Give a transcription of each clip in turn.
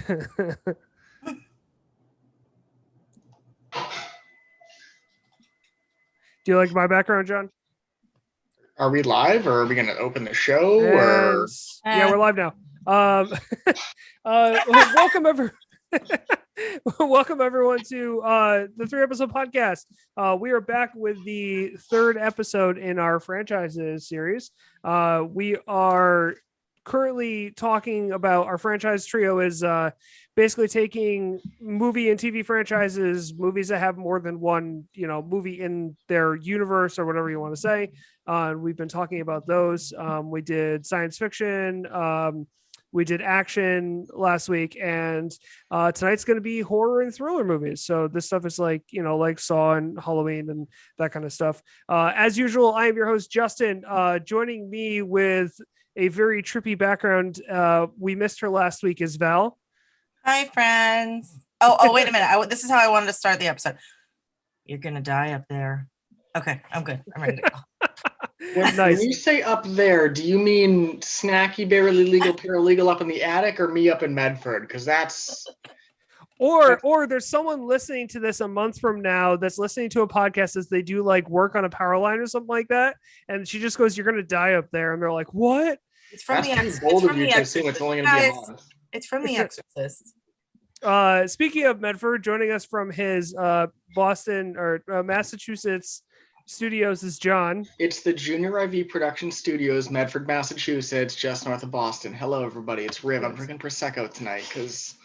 Do you like my background, John? Are we live, or are we going to open the show? Yeah, we're live now. Welcome everyone to the 3-episode podcast. We are back with the third episode in our franchises series. We are currently talking about our franchise trio is basically taking movie and TV franchises, movies that have more than one, movie in their universe or whatever you want to say. We've been talking about those. We did science fiction. We did action last week, and tonight's going to be horror and thriller movies. So this stuff is like Saw and Halloween and that kind of stuff. As usual, I am your host, Justin. Joining me with a very trippy background, we missed her last week, is Val. Hi, friends. Oh, wait a minute. This is how I wanted to start the episode. You're going to die up there. Okay, I'm good. I'm ready to go. When you say up there, do you mean snacky, barely legal, paralegal up in the attic, or me up in Medford? Because that's... Or there's someone listening to this a month from now that's listening to a podcast as they do like work on a power line or something like that, and she just goes, "You're going to die up there," and they're like, "What?" It's from The Exorcist. It's only going to be a month. It's from The Exorcist. Speaking of Medford, joining us from his Boston or Massachusetts studios is John. It's the Junior IV Production Studios, Medford, Massachusetts, just north of Boston. Hello, everybody. It's Riv. I'm drinking Prosecco tonight because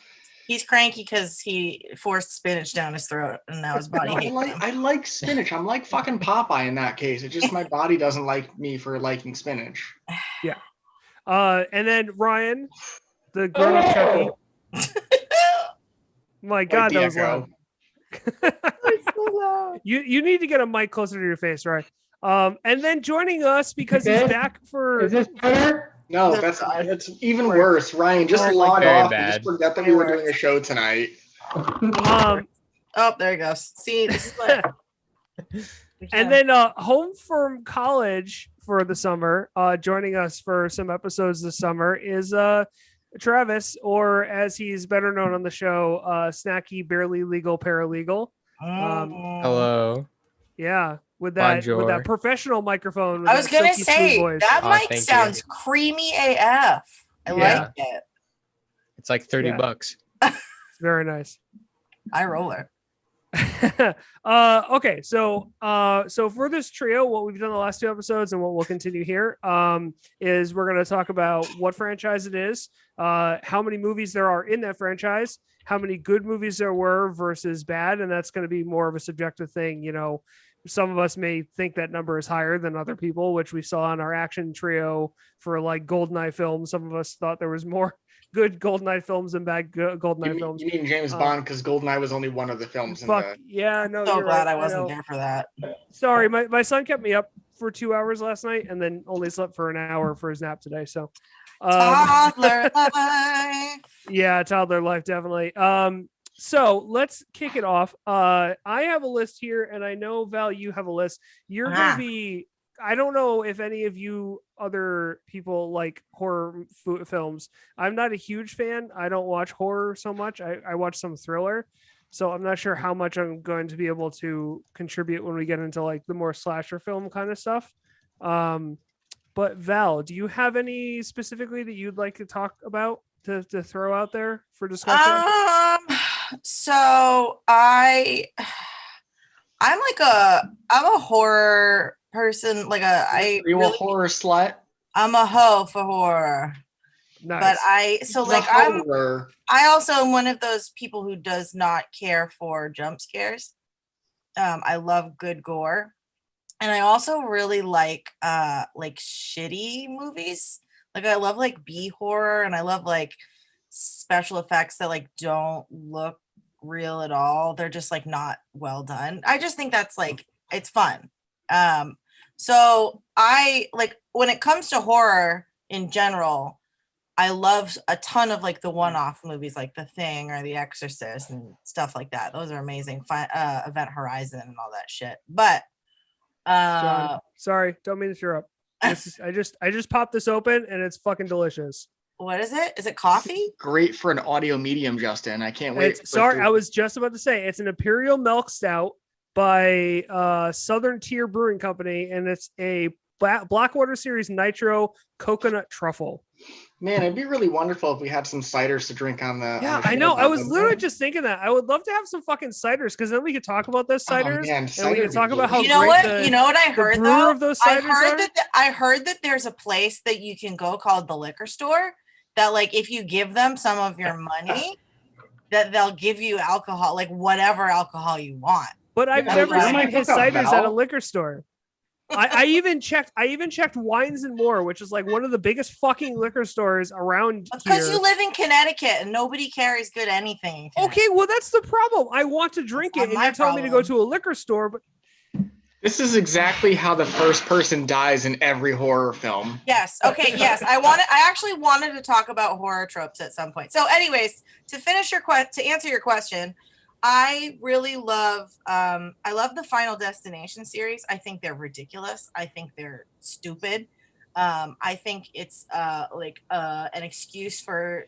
he's cranky because he forced spinach down his throat and now his body hates him. I like spinach. I'm like fucking Popeye in that case. It's just my body doesn't like me for liking spinach. Yeah. And then Ryan, the grown-up Chucky. My God, that was loud. You need to get a mic closer to your face, right? And then joining us because he's back for... Is this better? No, that's even worse. Ryan, just log off and just forget that we were doing a show tonight. Oh, there he goes. See, this is what... And then home from college for the summer, joining us for some episodes this summer is Travis, or as he's better known on the show, Snacky, Barely Legal Paralegal. Hello. Yeah, with that professional microphone. I was gonna say that mic sounds creamy AF. I like it. It's like $30. It's very nice. Eye roller. Okay, so for this trio, what we've done the last 2 episodes and what we'll continue here is we're going to talk about what franchise it is, how many movies there are in that franchise, how many good movies there were versus bad, and that's going to be more of a subjective thing. Some of us may think that number is higher than other people, which we saw in our action trio for like GoldenEye films. Some of us thought there was more good GoldenEye films and bad GoldenEye films. You mean James Bond, because GoldenEye was only one of the films. Yeah, no. So glad I wasn't there for that. Sorry, my son kept me up for 2 hours last night and then only slept for an hour for his nap today. So toddler life. Yeah, toddler life, definitely. So let's kick it off. I have a list here, and I know, Val, you have a list. You're going to be... I don't know if any of you other people like horror films. I'm not a huge fan. I don't watch horror so much. I watch some thriller. So I'm not sure how much I'm going to be able to contribute when we get into like the more slasher film kind of stuff. But Val, do you have any specifically that you'd like to talk about to throw out there for discussion? So I'm a horror person, like a horror slut. I'm a hoe for horror. Nice. But I also am one of those people who does not care for jump scares. I love good gore, and I also really like shitty movies. Like I love like B horror, and I love like special effects that like don't look real at all. They're just like not well done. I just think that's like it's fun. So I like when it comes to horror in general, I love a ton of like the one-off movies like The Thing or The Exorcist and stuff like that. Those are amazing. Event Horizon and all that shit. But John, sorry, don't mean to interrupt. I just popped this open and it's fucking delicious. What is it? Is it coffee? Great for an audio medium, Justin. I can't wait. Sorry, I was just about to say it's an Imperial Milk Stout by Southern Tier Brewing Company, and it's a Blackwater Series Nitro Coconut Truffle. Man, it'd be really wonderful if we had some ciders to drink on the. Yeah, I know. I was literally just thinking that. I would love to have some fucking ciders because then we could talk about those ciders, and we could talk about how you know what I heard though. Of those ciders I heard that there's a place that you can go called the liquor store. That like if you give them some of your money, that they'll give you alcohol, like whatever alcohol you want. But I've never seen his ciders at a liquor store. I even checked Wines and More, which is like one of the biggest fucking liquor stores around here. Because you live in Connecticut and nobody carries good anything. Okay, well that's the problem. I want to drink it, and you're telling me to go to a liquor store, but this is exactly how the first person dies in every horror film. Yes. Okay. Yes. I actually wanted to talk about horror tropes at some point. So, anyways, to answer your question, I really love. I love the Final Destination series. I think they're ridiculous. I think they're stupid. I think it's an excuse for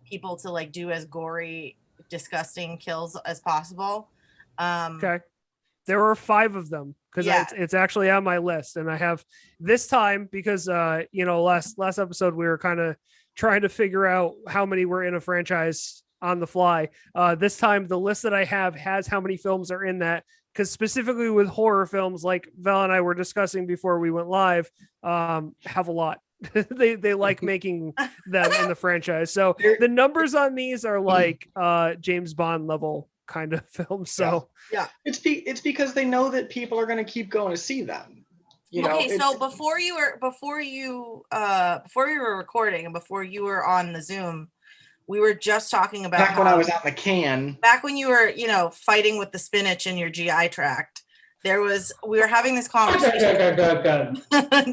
people to like do as gory, disgusting kills as possible. Okay. There were 5 of them because it's actually on my list, and I have this time because last episode we were kind of trying to figure out how many were in a franchise on the fly. This time the list that I have has how many films are in that, because specifically with horror films, like Val and I were discussing before we went live, have a lot. they like making them in the franchise. So the numbers on these are like James Bond level kind of film. So yeah, it's because they know that people are going to keep going to see them. So before you were recording and before you were on the Zoom, we were just talking about back when I was on the can. Back when you were, fighting with the spinach in your GI tract. We were having this conversation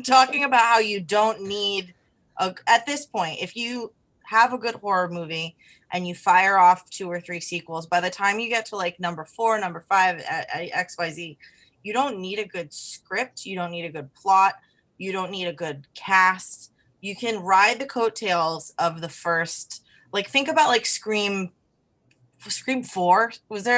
talking about how you don't need at this point, if you have a good horror movie and you fire off 2 or 3 sequels, by the time you get to like number 4, number 5, XYZ, you don't need a good script. You don't need a good plot. You don't need a good cast. You can ride the coattails of the first, like think about like Scream 4.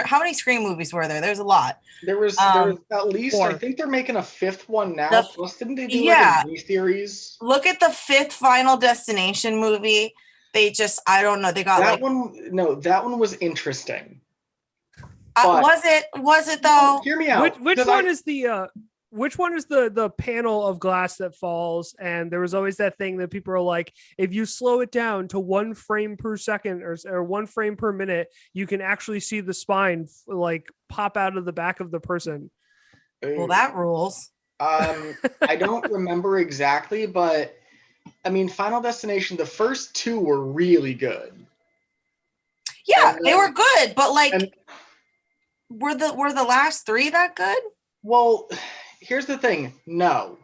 How many Scream movies were there? There's a lot. There was at least 4. I think they're making a 5th one now. Plus, didn't they do like a series? Look at the 5th Final Destination movie. They just, I don't know. They got that one. No, that one was interesting. Was it though? Hear me out. Which one is the panel of glass that falls? And there was always that thing that people are like, if you slow it down to 1 frame per second or 1 frame per minute, you can actually see the spine like pop out of the back of the person. Well, that rules. I don't remember exactly, but I mean, Final Destination, the first 2 were really good. Yeah, they were good, but like, were the last 3 that good? Well, here's the thing. No,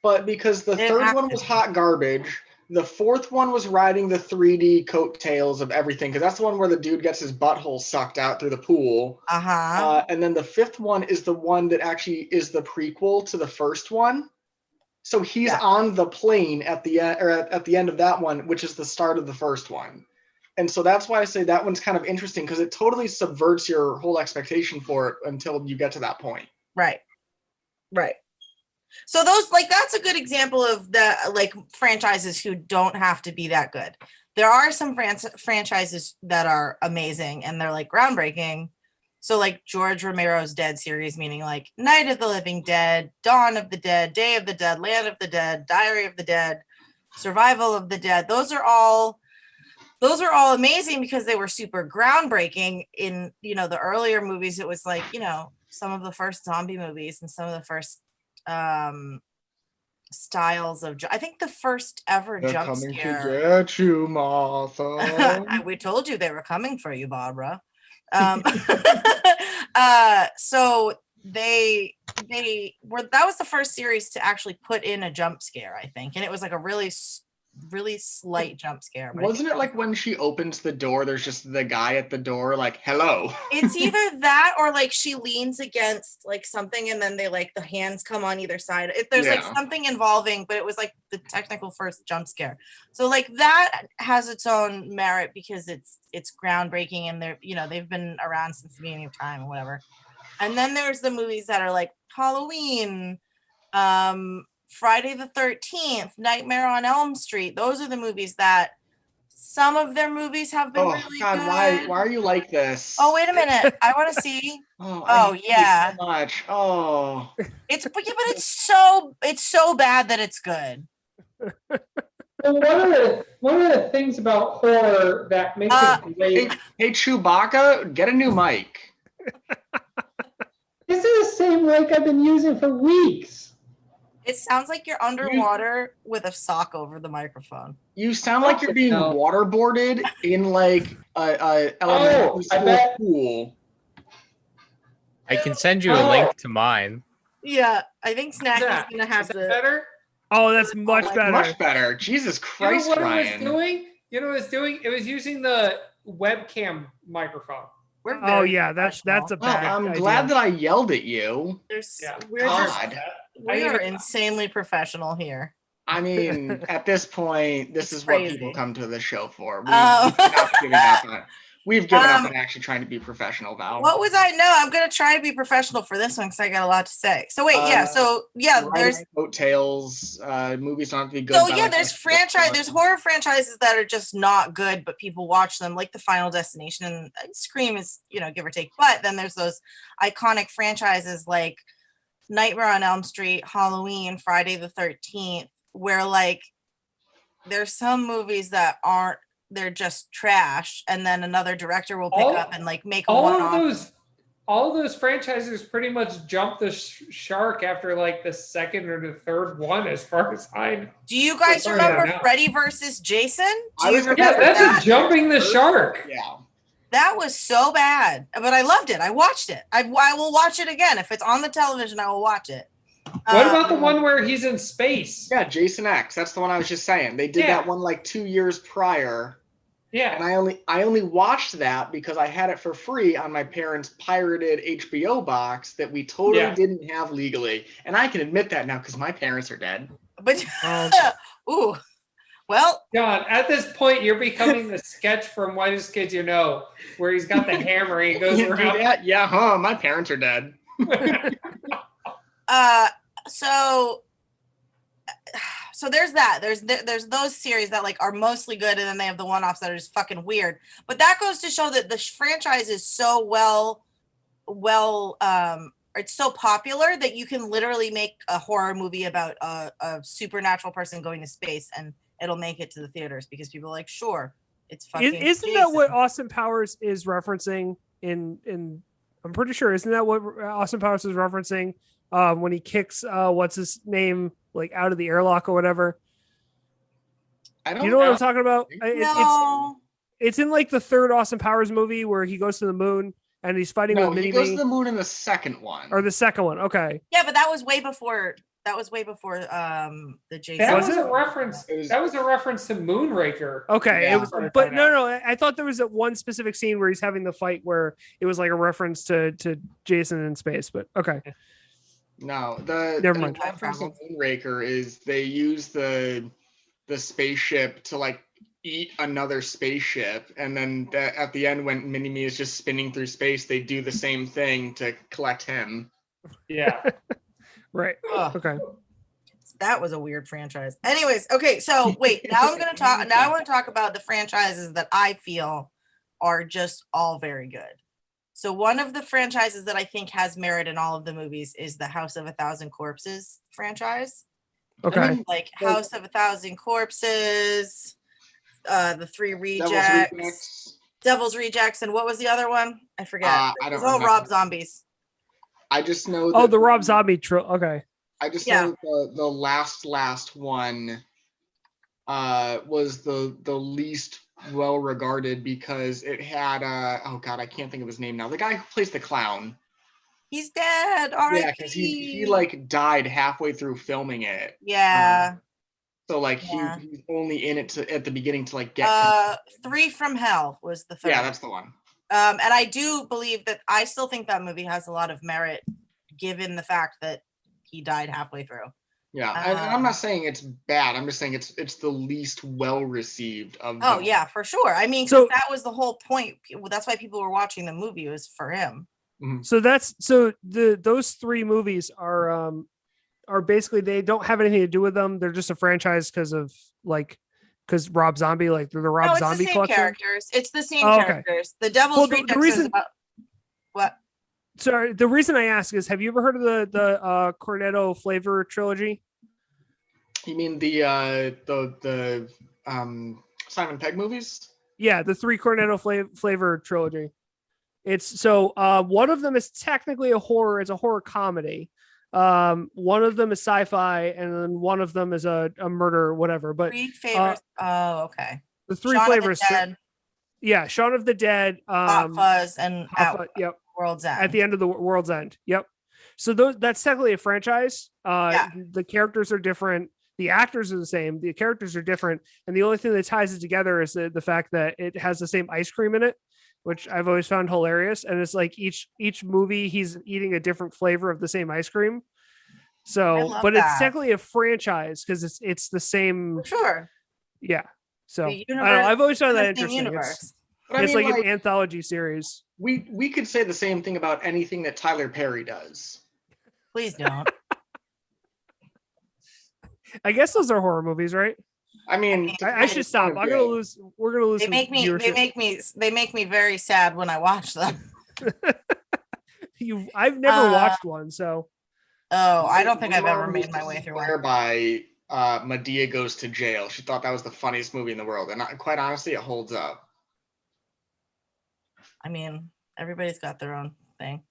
but because the 3rd one was hot garbage, the 4th one was riding the 3D coattails of everything, because that's the one where the dude gets his butthole sucked out through the pool. And then the 5th one is the one that actually is the prequel to the first one. So he's on the plane at the end, or at the end of that one, which is the start of the first one. And so that's why I say that one's kind of interesting, because it totally subverts your whole expectation for it until you get to that point. Right. So those, like, that's a good example of the like franchises who don't have to be that good. There are some franchises that are amazing and they're like groundbreaking. So like George Romero's Dead series, meaning like Night of the Living Dead, Dawn of the Dead, Day of the Dead, Land of the Dead, Diary of the Dead, Survival of the Dead. Those are all amazing because they were super groundbreaking. In, the earlier movies, it was like, some of the first zombie movies and some of the first styles of, I think the first ever jump scare. To get you, Martha. We told you they were coming for you, Barbara. So they were, that was the first series to actually put in a jump scare, I think, and it was like a really really slight jump scare. But Wasn't it like when she opens the door, there's just the guy at the door, like, hello? it's either that or like she leans against like something and then they like the hands come on either side. There's like something involving, but it was like the technical first jump scare. So like that has its own merit because it's groundbreaking and they've been around since the beginning of time or whatever. And then there's the movies that are like Halloween, Friday the 13th, Nightmare on Elm Street. Those are the movies that some of their movies have been really God, good. why are you like this? Oh, wait a minute. I want to see. I hate you so much. Oh. But it's so bad that it's good. Well, one of the things about horror that makes it great. Hey, Chewbacca, get a new mic. This is the same mic I've been using for weeks. It sounds like you're underwater with a sock over the microphone. You sound like you're being waterboarded in like a elementary school pool. I can send you a link to mine. Yeah, I think Snack is gonna have better. Oh, that's much better. Much better. Jesus Christ, Ryan. You know what it was doing? It was using the webcam microphone. Oh yeah, that's a bad. I'm glad that I yelled at you. We are insanely professional here. I mean, at this point, this is crazy. What people come to the show for. We've given up on actually trying to be professional, Val. What was I? No, I'm gonna try to be professional for this one because I got a lot to say. So wait, there's coattails. Movies don't have to be good. So yeah, there's horror franchises that are just not good, but people watch them, like the Final Destination and Scream is, give or take. But then there's those iconic franchises like Nightmare on Elm Street, Halloween, Friday the 13th, where like there's some movies that they're just trash, and then another director will pick up and like make a one-off. All those franchises pretty much jumped the shark after like the second or the third one, as far as I know. Do you guys remember Freddy versus Jason? That's jumping the shark. Yeah. That was so bad, but I loved it. I watched it. I will watch it again. If it's on the television, I will watch it. What about the one where he's in space? Yeah, Jason X. That's the one I was just saying. They did that one like 2 years prior. Yeah. And I only watched that because I had it for free on my parents' pirated HBO box that we totally didn't have legally. And I can admit that now because my parents are dead. But ooh. Well, John, at this point, you're becoming the sketch from Whitest Kids You Know, where he's got the hammer and he goes around. Yeah, my parents are dead. So there's that. There's those series that like are mostly good, and then they have the one-offs that are just fucking weird. But that goes to show that the franchise is so it's so popular that you can literally make a horror movie about a supernatural person going to space and it'll make it to the theaters because people are like, sure, it's fucking Isn't Jason. that what Austin Powers is referencing in I'm pretty sure, isn't that what Austin Powers is referencing when he kicks what's his name like out of the airlock or whatever? I don't you know what I'm talking about? No. It's in like the third Austin Powers movie where he goes to the moon and he's fighting with Mini-Me. He goes to the moon in the second one. Or the second one, okay. Yeah, but that was way before the Jason. That was a reference. That was a reference to Moonraker. Okay, yeah, but no. I thought there was that one specific scene where he's having the fight where it was like a reference to Jason in space. But okay. No, never mind. The reference to Moonraker is they use the spaceship to like eat another spaceship, and then at the end when Mini-Me is just spinning through space, they do the same thing to collect him. Yeah. Right. Okay. That was a weird franchise. Anyways, okay, so wait, now I want to talk about the franchises that I feel are just all very good. So one of the franchises that I think has merit in all of the movies is the House of a Thousand Corpses franchise. Okay. Like House of a Thousand Corpses, the Three Rejects, Devil's Rejects, and what was the other one? I forget. It was all Rob Zombies. I just know that the Rob Zombie okay. I just know the last one was the least well regarded because it had oh god, I can't think of his name now. The guy who plays the clown. He's dead. Yeah, because he like died halfway through filming it. Yeah. So like Yeah. he's only in it at the beginning to like get. 3 from Hell was the third. Yeah, that's the one. And I do believe that I still think that movie has a lot of merit, given the fact that he died halfway through. Yeah, and I'm not saying it's bad. I'm just saying it's the least well received of. Oh yeah, for sure. I mean, So- that was the whole point. That's why people were watching the movie, was for him. So those 3 movies are basically, they don't have anything to do with them. They're just a franchise because Rob Zombie, like they're the Rob No, it's Zombie the same collection. Characters. It's the same Oh, okay. characters. The Devil's Well, the Rejects reason- is about what? Sorry, the reason I ask is, have you ever heard of the Cornetto flavor trilogy? You mean the Simon Pegg movies? Yeah, the 3 Cornetto flavor trilogy. It's so one of them is technically a horror. It's a horror comedy. One of them is sci-fi, and then one of them is a murder, whatever. But 3 favorites. Oh, okay. the 3 Shaun of the flavors. Dead, Yeah, Shaun of the Dead. Hot Fuzz, and Yep. World's End. At the end of the World's End. Yep. So that's technically a franchise. The characters are different. The actors are the same. The characters are different. And the only thing that ties it together is the fact that it has the same ice cream in it, which I've always found hilarious. And it's like each movie he's eating a different flavor of the same ice cream. So, but that. it's technically a franchise because it's the same. For sure. Yeah. So I The don't know. I've always found that the same interesting. universe. It's like an anthology series. We could say the same thing about anything that Tyler Perry does. Please don't. I guess those are horror movies, right? I mean, I should stop. We're gonna lose. They some make me. viewership. They make me very sad when I watch them. I've never watched one, so. Oh, I don't think I've ever made my way through one. Whereby Medea goes to jail. She thought that was the funniest movie in the world, and quite honestly, it holds up. I mean, everybody's got their own thing.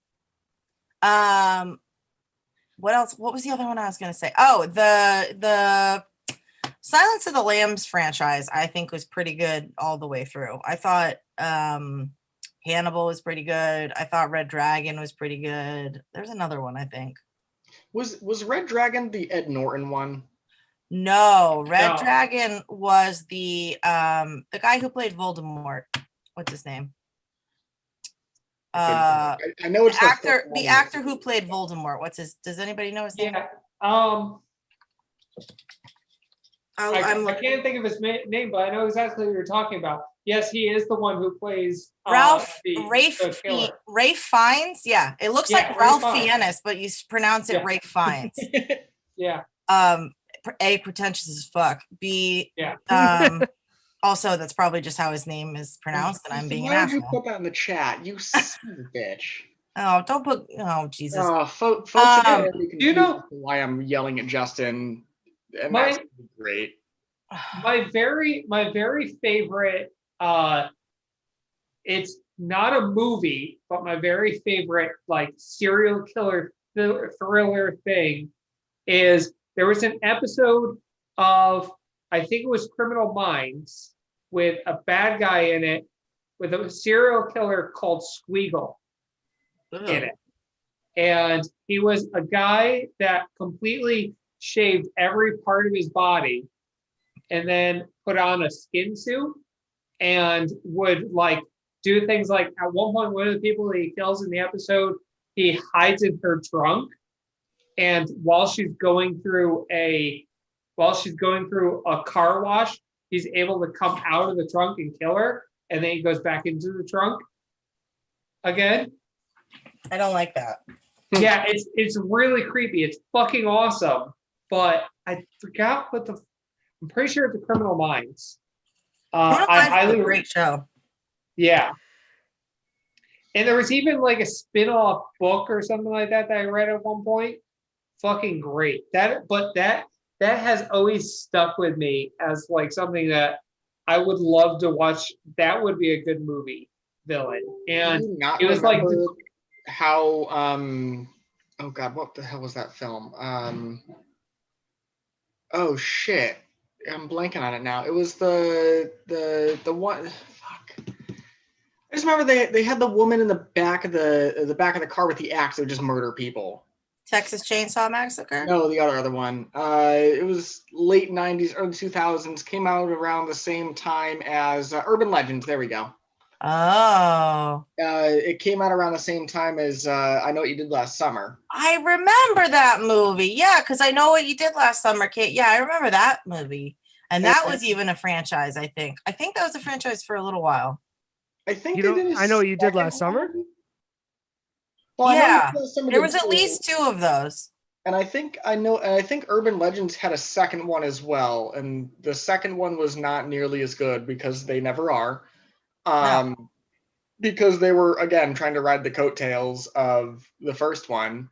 What else? What was the other one I was going to say? Oh, the Silence of the Lambs franchise, I think, was pretty good all the way through. I thought Hannibal was pretty good. I thought Red Dragon was pretty good. There's another one, I think. Was Red Dragon the Ed Norton one? No, Red Dragon was the guy who played Voldemort. What's his name? I know it's the actor who played Voldemort. Does anybody know his name? Yeah. I can't think of his name, but I know exactly what you're talking about. Yes, he is the one who plays Rafe killer. Rafe Fiennes. Yeah, it looks like Rafe Ralph Fiennes. Fiennes, but you pronounce it Rafe Fiennes. Yeah. A, pretentious as fuck. B, also that's probably just how his name is pronounced, and I'm being an asshole. Why did you put that in the chat? You son of a bitch. Oh, don't put. Oh, Jesus. Folks, you know why I'm yelling at Justin? And that's great. My very favorite. It's not a movie, but my very favorite like serial killer thriller thing is there was an episode of, I think it was Criminal Minds, with a bad guy in it with a serial killer called Squeagle in it. And he was a guy that completely shaved every part of his body and then put on a skin suit and would like do things like, at one point, one of the people that he kills in the episode, he hides in her trunk. And while she's going through a car wash, he's able to come out of the trunk and kill her. And then he goes back into the trunk again. I don't like that. Yeah, it's really creepy. It's fucking awesome. But I forgot I'm pretty sure it's a Criminal Minds. I highly great show. Yeah. And there was even like a spin-off book or something like that I read at one point. Fucking great. That has always stuck with me as like something that I would love to watch. That would be a good movie villain. And it was like how oh god, what the hell was that film? Oh shit. I'm blanking on it now. It was the one. Fuck. I just remember they had the woman in the back of the car with the axe that would just murder people. Texas Chainsaw Massacre? No, the other one. It was late 90s, early 2000s. Came out around the same time as Urban Legends. There we go. Oh. It came out around the same time as I Know What You Did Last Summer. I remember that movie. Yeah, because I Know What You Did Last Summer, Kate. Yeah, I remember that movie. And that was even a franchise, I think. I think that was a franchise for a little while. I think I Know What You Did Last Summer? Well, yeah, there was at least 2 of those. And I think Urban Legends had a second one as well, and the second one was not nearly as good because they never are. No. Because they were again trying to ride the coattails of the first one.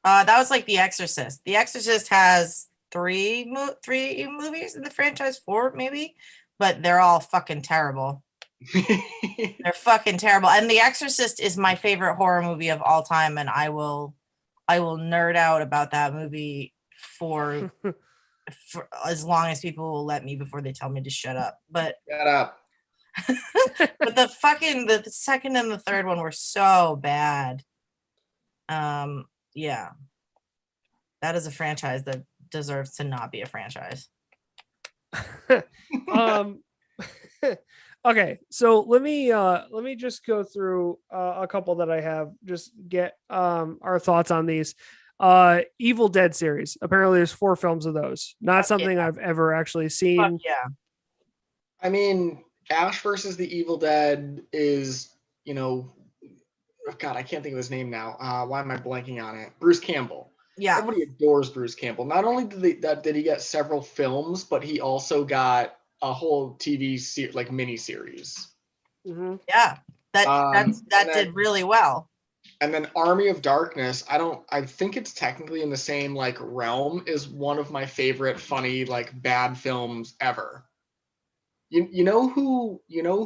That was like The Exorcist. The Exorcist has 3 movies in the franchise, 4 maybe, but they're all fucking terrible. They're fucking terrible. And The Exorcist is my favorite horror movie of all time, and I will nerd out about that movie for as long as people will let me before they tell me to shut up. But shut up. But the second and the third one were so bad. Yeah. That is a franchise that deserves to not be a franchise. Okay, so let me just go through a couple that I have, just get our thoughts on these. Evil Dead series. Apparently there's 4 films of those. Not something I've ever actually seen. Yeah. I mean, Ash versus the Evil Dead is, God, I can't think of his name now. Why am I blanking on it? Bruce Campbell. Yeah. Everybody adores Bruce Campbell. Not only did he get several films, but he also got a whole TV mini series. Mm-hmm. Yeah, that did really well. And then Army of Darkness, I think it's technically in the same realm, is one of my favorite funny bad films ever. You know who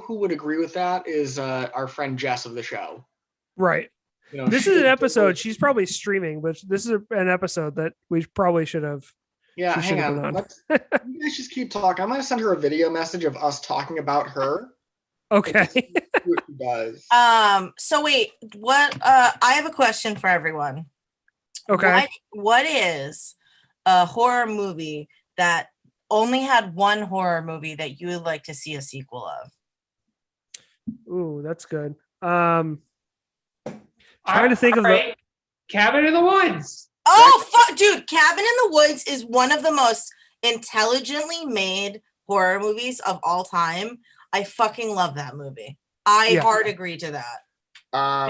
would agree with that is our friend Jess of the show. Right. This is an episode she's probably streaming, but this is an episode that we probably should have. Yeah, hang on. You guys just keep talking. I'm going to send her a video message of us talking about her. Okay. See what she does. So wait, what? I have a question for everyone. Okay. What is a horror movie that only had one horror movie that you would like to see a sequel of? Ooh, that's good. Trying to think of the Cabin in the Woods. Oh, fuck, dude. Cabin in the Woods is one of the most intelligently made horror movies of all time. I fucking love that movie. I hard agree to that.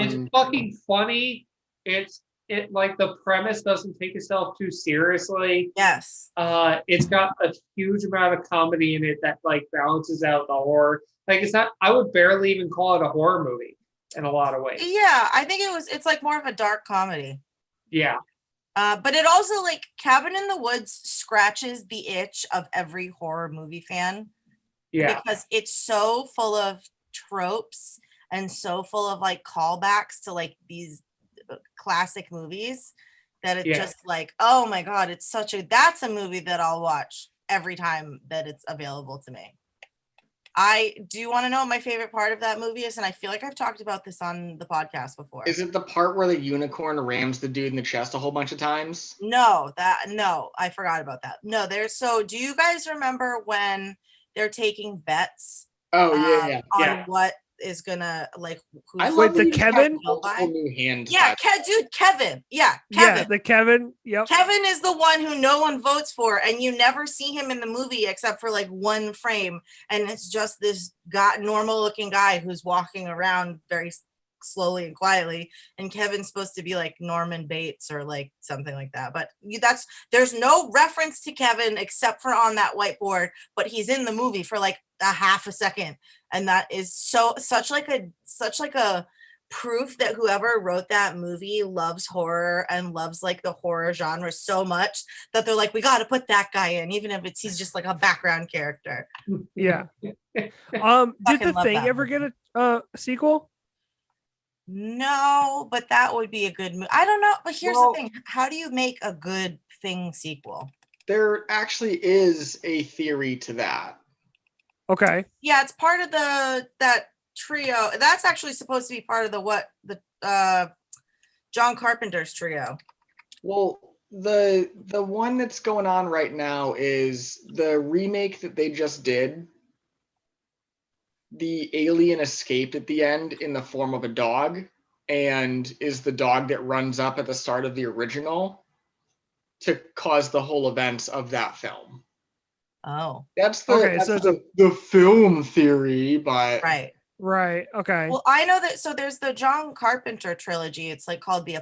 It's fucking funny. The premise doesn't take itself too seriously. Yes. It's got a huge amount of comedy in it that balances out the horror. I would barely even call it a horror movie in a lot of ways. Yeah, I think it's more of a dark comedy. Yeah. But it also Cabin in the Woods scratches the itch of every horror movie fan. Yeah. Because it's so full of tropes and so full of callbacks to these classic movies that it's just oh my God, that's a movie that I'll watch every time that it's available to me. I do want to know what my favorite part of that movie is, and I feel like I've talked about this on the podcast before. Is it the part where the unicorn rams the dude in the chest a whole bunch of times? No, I forgot about that. No, do you guys remember when they're taking bets? Oh, yeah. On what is gonna I love the Kevin new hand. Yeah, Kevin. Yeah, Kevin. Yeah, the Kevin. Yep. Kevin is the one who no one votes for, and you never see him in the movie except for one frame, and it's just this normal looking guy who's walking around very slowly and quietly, and Kevin's supposed to be Norman Bates or something like that, but there's no reference to Kevin except for on that whiteboard, but he's in the movie for a half a second, and that is such a proof that whoever wrote that movie loves horror and loves the horror genre so much that they're we got to put that guy in, even if he's just a background character. Yeah. Did The Thing ever get a sequel? No, but that would be a good movie. I don't know, but here's the thing. How do you make a good Thing sequel? There actually is a theory to that. Okay. Yeah, it's part of that trio. That's actually supposed to be part of the John Carpenter's trio. Well, the one that's going on right now is the remake that they just did. The alien escaped at the end in the form of a dog, and is the dog that runs up at the start of the original to cause the whole events of that film. Oh, That's Okay, so it's the film theory, but right. Right. Okay. Well, I know that. So there's the John Carpenter trilogy. It's like called the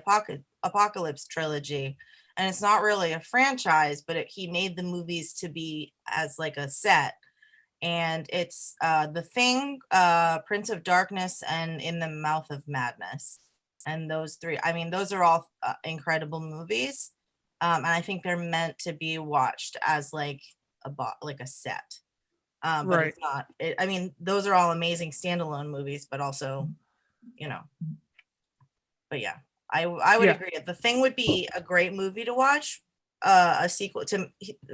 Apocalypse trilogy, and it's not really a franchise, but he made the movies to be as like a set. And it's The Thing, Prince of Darkness, and In the Mouth of Madness. And those three, I mean, those are all incredible movies, and I think they're meant to be watched as like a set. But Right. it's not. I mean, those are all amazing standalone movies, but also, But yeah, I would Yeah. agree. The Thing would be a great movie to watch, a sequel to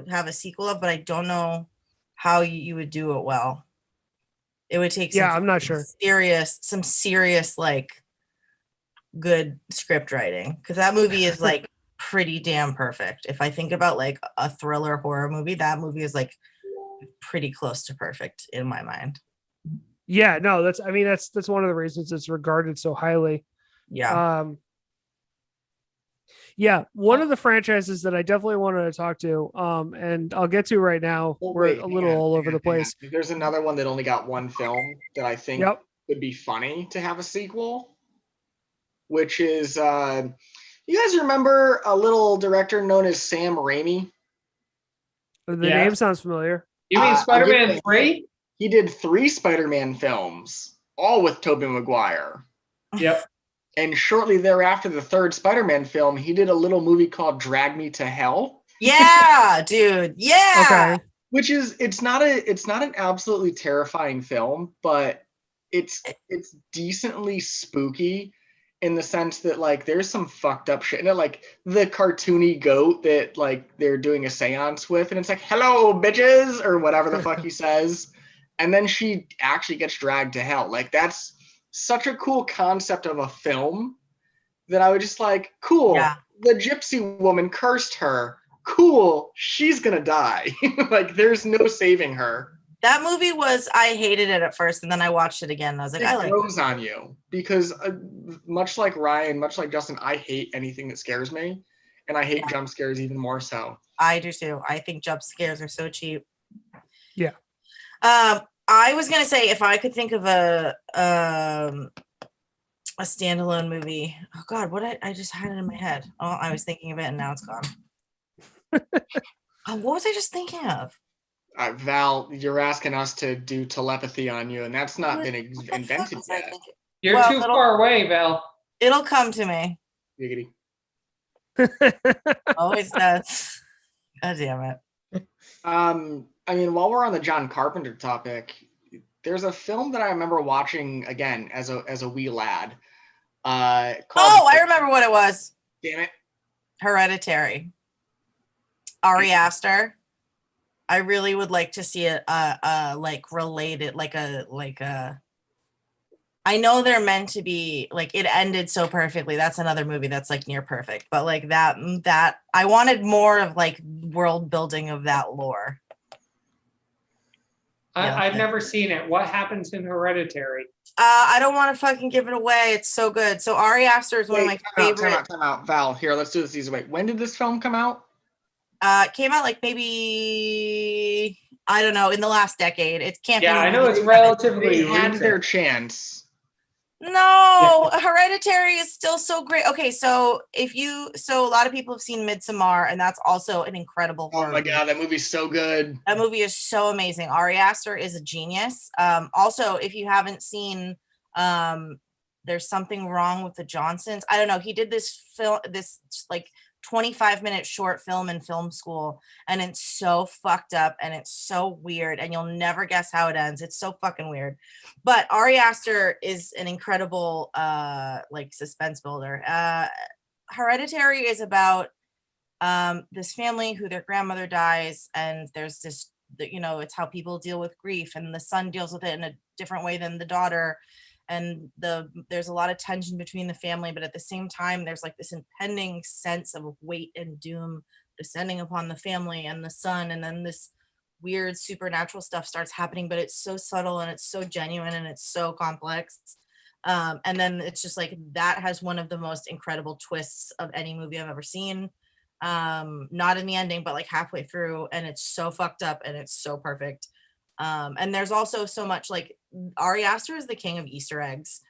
have a sequel of, but I don't know how you would do it well. It would take I'm not sure. some serious like good script writing, because that movie is like pretty damn perfect. If I think about like a thriller horror movie, that movie is like pretty close to perfect in my mind. Yeah, no, that's one of the reasons it's regarded so highly. Yeah. Yeah, one of the franchises that I definitely wanted to talk to, and I'll get to right now. Well, We're wait, a hang little on, all hang over on, the hang on. place. There's another one that only got one film that I think Yep. would be funny to have a sequel, which is you guys remember a little director known as Sam Raimi? The Yeah. name sounds familiar. You mean I'll give Spider-Man you a 3? hint. He did 3 Spider-Man films, all with Tobey Maguire. Yep. And shortly thereafter, the 3rd Spider-Man film, he did a little movie called Drag Me to Hell. Yeah, dude. Yeah. Okay. Which is it's not an absolutely terrifying film, but it's decently spooky in the sense that like there's some fucked up shit. And like the cartoony goat that like they're doing a seance with, and it's like, hello, bitches, or whatever the fuck he says. And then she actually gets dragged to hell. Like that's such a cool concept of a film that I would just like, cool. Yeah. The gypsy woman cursed her. Cool, she's gonna die. Like there's no saving her. That movie I hated it at first, and then I watched it again and I was like, I It like grows on you because much like Ryan, much like Justin, I hate anything that scares me, and I hate jump scares even more so. I do too. I think jump scares are so cheap. Yeah. I was gonna say if I could think of a standalone movie. Oh God, I just had it in my head. Oh, I was thinking of it and now it's gone. What was I just thinking of? Val, you're asking us to do telepathy on you, and that's not been invented yet. You're too far away, Val. It'll come to me. Giggity. Always does. God damn it. I mean, while we're on the John Carpenter topic, there's a film that I remember watching again as a wee lad. I remember what it was. Damn it. Hereditary. Ari Aster. I really would like to see it like related, like a I know they're meant to be like it ended so perfectly. That's another movie that's like near perfect, but like that I wanted more of like world building of that lore. I've never seen it. What happens in Hereditary? I don't want to fucking give it away. It's so good. So Ari Aster is one of my favorite. Time out. Val, here, let's do this easy way. When did this film come out? It came out like maybe, I don't know, in the last decade. It can't be. Yeah, I know it's relatively They had recent. their chance. No, Hereditary is still so great. Okay, so a lot of people have seen Midsommar, and that's also an incredible horror. Oh my god, that movie's so good. That movie is so amazing. Ari Aster is a genius. Also, if you haven't seen There's Something Wrong with the Johnsons, I don't know, he did this film, this like 25-minute short film in film school, and it's so fucked up and it's so weird and you'll never guess how it ends. It's so fucking weird. But Ari Aster is an incredible like suspense builder. Hereditary is about this family who their grandmother dies, and there's this, it's how people deal with grief, and the son deals with it in a different way than the daughter. and there's a lot of tension between the family, but at the same time there's like this impending sense of weight and doom descending upon the family and the son, and then this weird supernatural stuff starts happening, but it's so subtle and it's so genuine and it's so complex. And then it's just like that has one of the most incredible twists of any movie I've ever seen. Not in the ending, but like halfway through, and it's so fucked up and it's so perfect. And there's also so much, like, Ari Aster is the king of Easter eggs.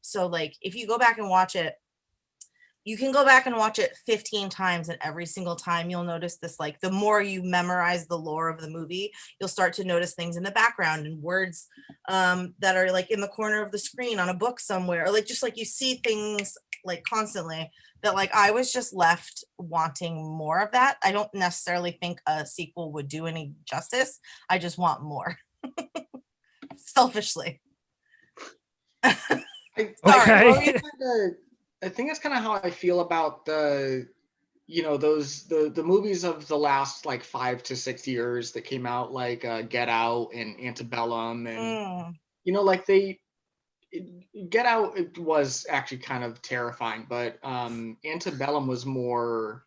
So like if you go back and watch it, you can go back and watch it 15 times, and every single time you'll notice this, like the more you memorize the lore of the movie, you'll start to notice things in the background and words that are like in the corner of the screen on a book somewhere, or like just like you see things like constantly that like I was just left wanting more of that. I don't necessarily think a sequel would do any justice. I just want more. Selfishly. Okay. I think that's kind of how I feel about the movies of the last like 5 to 6 years that came out, like Get Out and Antebellum, and like Get Out, it was actually kind of terrifying, but Antebellum was more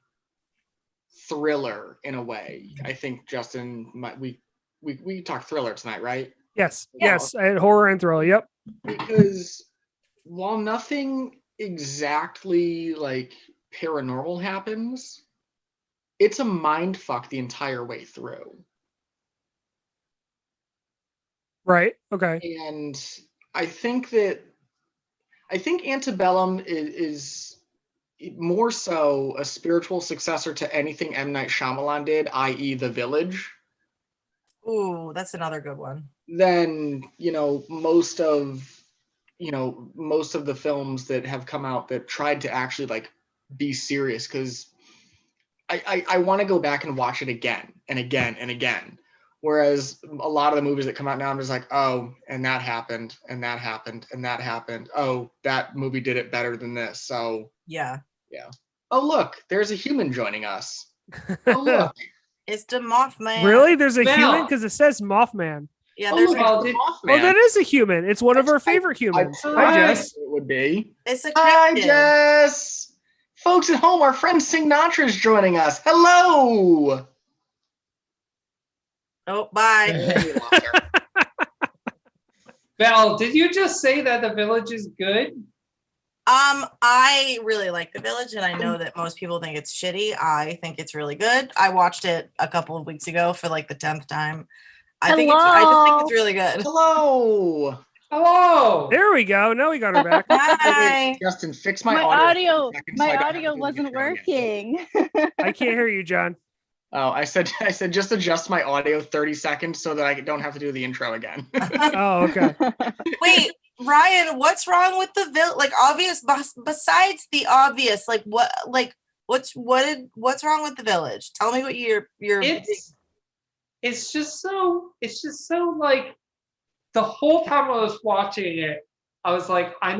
thriller in a way. I think Justin, we talked thriller tonight, right? Yes. I had horror and thriller. Yep. Because while nothing exactly like paranormal happens, it's a mind fuck the entire way through. Right. Okay. And I think Antebellum is more so a spiritual successor to anything M. Night Shyamalan did, i.e. The Village. Ooh, that's another good one. Than most of the films that have come out that tried to actually like be serious, because I want to go back and watch it again and again and again. Whereas a lot of the movies that come out now, I'm just like, oh, and that happened, and that happened, and that happened. Oh, that movie did it better than this. So yeah. Oh, look, there's a human joining us. Oh, look. It's the Mothman. Really? There's a human? Because it says Mothman. Yeah, there's Mothman. Oh, that is a human. It's one of our favorite humans. Hi, Jess. It would be. It's a Hi, cryptid. Jess. Folks at home, our friend Sinatra is joining us. Hello. Oh, bye. Val, did you just say that The Village is good? I really like The Village, and I know that most people think it's shitty. I think it's really good. I watched it a couple of weeks ago for like the 10th time. I just think it's really good. Hello. There we go. Now we got her back. Hi. Justin, fix my audio. So My audio wasn't working. I can't hear you, John. Oh, I said just adjust my audio 30 seconds so that I don't have to do the intro again. Oh, okay. Wait, Ryan, what's wrong with The Village? Like, obvious, besides the obvious, like what's wrong with The Village? Tell me what your it's just so like, the whole time I was watching it, I was like, I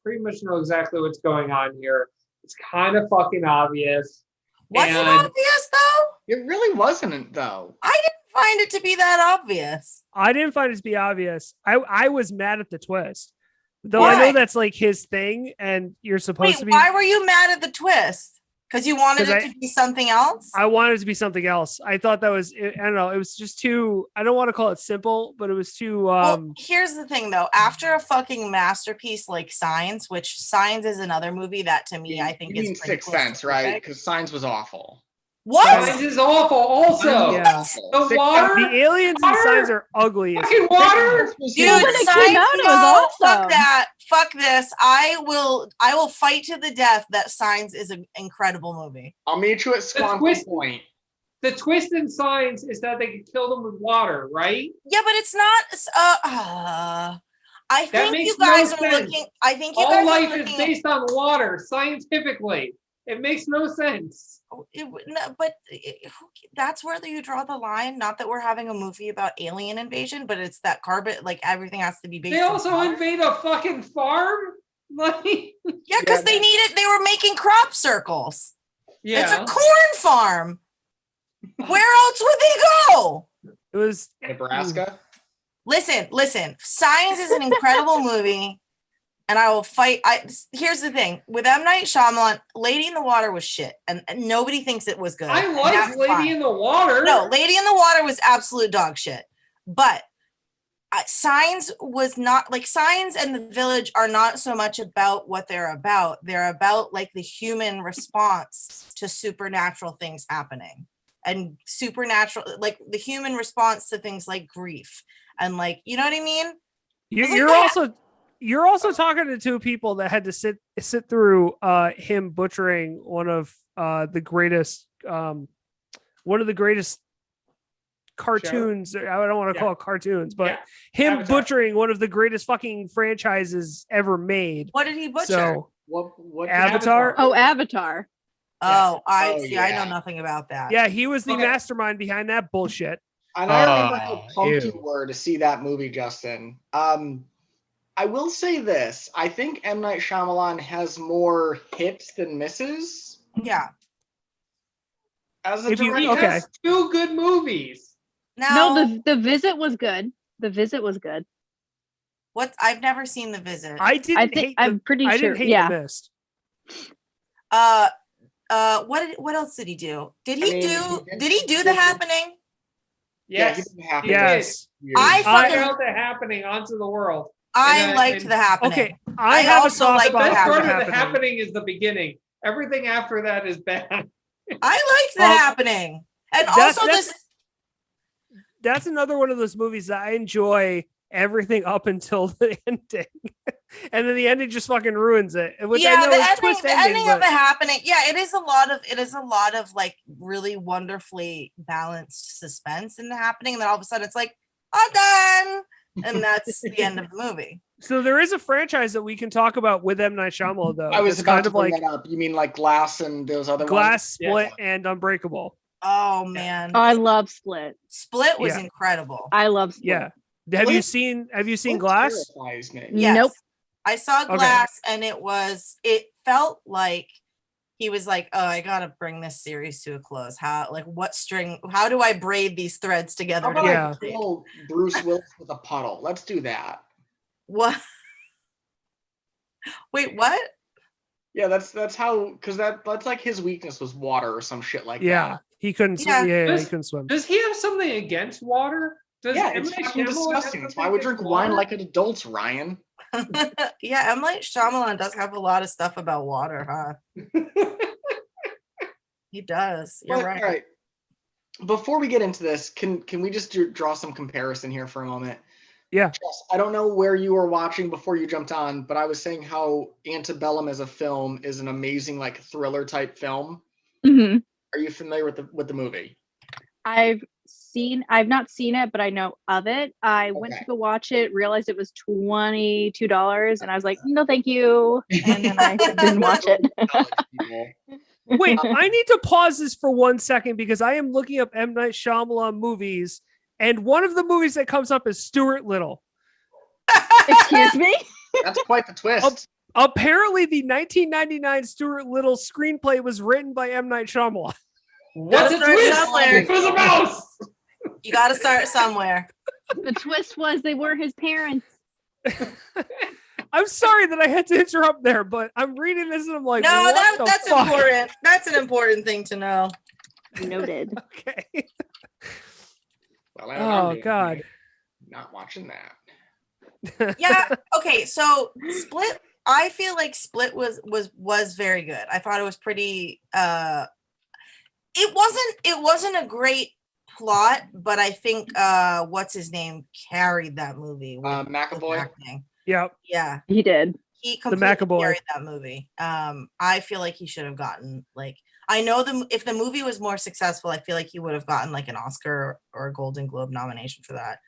pretty much know exactly what's going on here. It's kind of fucking obvious. Was it obvious though? It really wasn't though. I didn't find it to be that obvious. I didn't find it to be obvious. I was mad at the twist. Though Why? I know that's like his thing, and you're supposed to be. Why were you mad at the twist? Because you wanted it to be something else? I wanted it to be something else. I thought that was, I don't know, it was just too, I don't want to call it simple, but it was too... Well, here's the thing, though. After a fucking masterpiece like Signs, which Signs is another movie that, to me, I think is... Sixth Sense, right? Because Signs was awful. What? Signs is awful also. Yeah. The water? The aliens in Signs are ugly. Fucking water? Dude, Signs, no, fuck that. Fuck this. I will fight to the death that Signs is an incredible movie. I'll meet you at Squamble Point. The twist in Signs is that they can kill them with water, right? Yeah, but it's not... I think you guys are looking... I think you guys are looking... All life is based on water, scientifically. It makes no sense. That's where you draw the line. Not that we're having a movie about alien invasion, but it's that carbon, like everything has to be based. They also invade a fucking farm. Like, yeah, because they needed. They were making crop circles. Yeah, it's a corn farm. Where else would they go? It was Nebraska. Listen. Signs is an incredible movie, and I will fight. Here's the thing with M. Night Shyamalan, Lady in the Water was shit, and nobody thinks it was good. I liked Lady in the Water. No, Lady in the Water was absolute dog shit. But Signs was not like Signs and The Village are not so much about what they're about. They're about like the human response to supernatural things happening, and supernatural, like the human response to things like grief, and like, you know what I mean? You're also talking to two people that had to sit through him butchering one of the greatest cartoons. I don't want to call it cartoons, but him Avatar. butchering one of the greatest fucking franchises ever made. What did he butcher? So What Avatar. Oh, Avatar. I yeah. know nothing about that. Yeah, he was the mastermind behind that bullshit. And I remember how pumped you were to see that movie, Justin. I will say this. I think M. Night Shyamalan has more hits than misses. Yeah. As a If you- director, He has two good movies. Now, No, the Visit was good. The Visit was good. I've never seen The Visit. I'm pretty I sure. didn't hate Yeah. The Mist. What else did he do? Did he do The Happening? Yes. he didn't have Yes. I Put fucking out The Happening onto the world. I liked The Happening. Okay, I I have a also soft like The spot The best for part The of The Happening. Happening is the beginning. Everything after that is bad. I liked The Happening. And That's- also that's- this That's another one of those movies that I enjoy everything up until the ending, and then the ending just fucking ruins it. Which I know the is ending, twist the ending, ending of but The Happening. Yeah, it is a lot of like really wonderfully balanced suspense in The Happening, and then all of a sudden it's like, all done. And that's the end of the movie. so there is a franchise that we can talk about with M. Night Shyamalan, though. I was It's about kind to of bring like that up. You mean like Glass and those other Glass, ones? Split, and Unbreakable. Oh man. I love Split. Split was Yeah. incredible. I love Split. Yeah. Have you seen Glass? Terrifies me. Yes. Nope. I saw Okay. Glass, and it felt like he was like, oh, I gotta bring this series to a close. How do I braid these threads together? How about Yeah. I kill Bruce Willis with a puddle? Let's do that. What? Wait, what? Yeah, that's how, because that's like his weakness was water or some shit like Yeah, that. he couldn't. Yeah. Yeah, he couldn't swim. Does he have something against water? Does Yeah, M. it's Night fucking Shyamalan have disgusting. That's why something we drink against wine water? like adults, Ryan. Yeah, M. Night Shyamalan does have a lot of stuff about water, huh? He does. You're But, right. All right. Before we get into this, can we just draw some comparison here for a moment? Yeah. Jess, I don't know where you were watching before you jumped on, but I was saying how Antebellum as a film is an amazing like thriller type film. hmm Are you familiar with the movie? I've not seen it, but I know of it. I went Okay. to go watch it, realized it was $22, and I was like, no, thank you. And then I didn't watch it. College people. Wait, I need to pause this for 1 second because I am looking up M. Night Shyamalan movies, and one of the movies that comes up is Stuart Little. Excuse me? That's quite the twist. Apparently, the 1999 Stuart Little screenplay was written by M. Night Shyamalan. What's the Gotta start twist? somewhere. It was a mouse. You got to start somewhere. The twist was they were his parents. I'm sorry that I had to interrupt there, but I'm reading this and I'm like, No, what the that's fuck? important. That's an important thing to know. Noted. Okay. Well, I know what I'm Oh doing God. tonight. Not watching that. Yeah. Okay. So Split. I feel like Split was very good. I thought it was pretty. It wasn't a great plot, but I think what's his name carried that movie. with McAvoy. acting. Yep. Yeah, He did. he completely McAvoy. carried that movie. I feel like he should have gotten like. I know if the movie was more successful, I feel like he would have gotten like an Oscar or a Golden Globe nomination for that.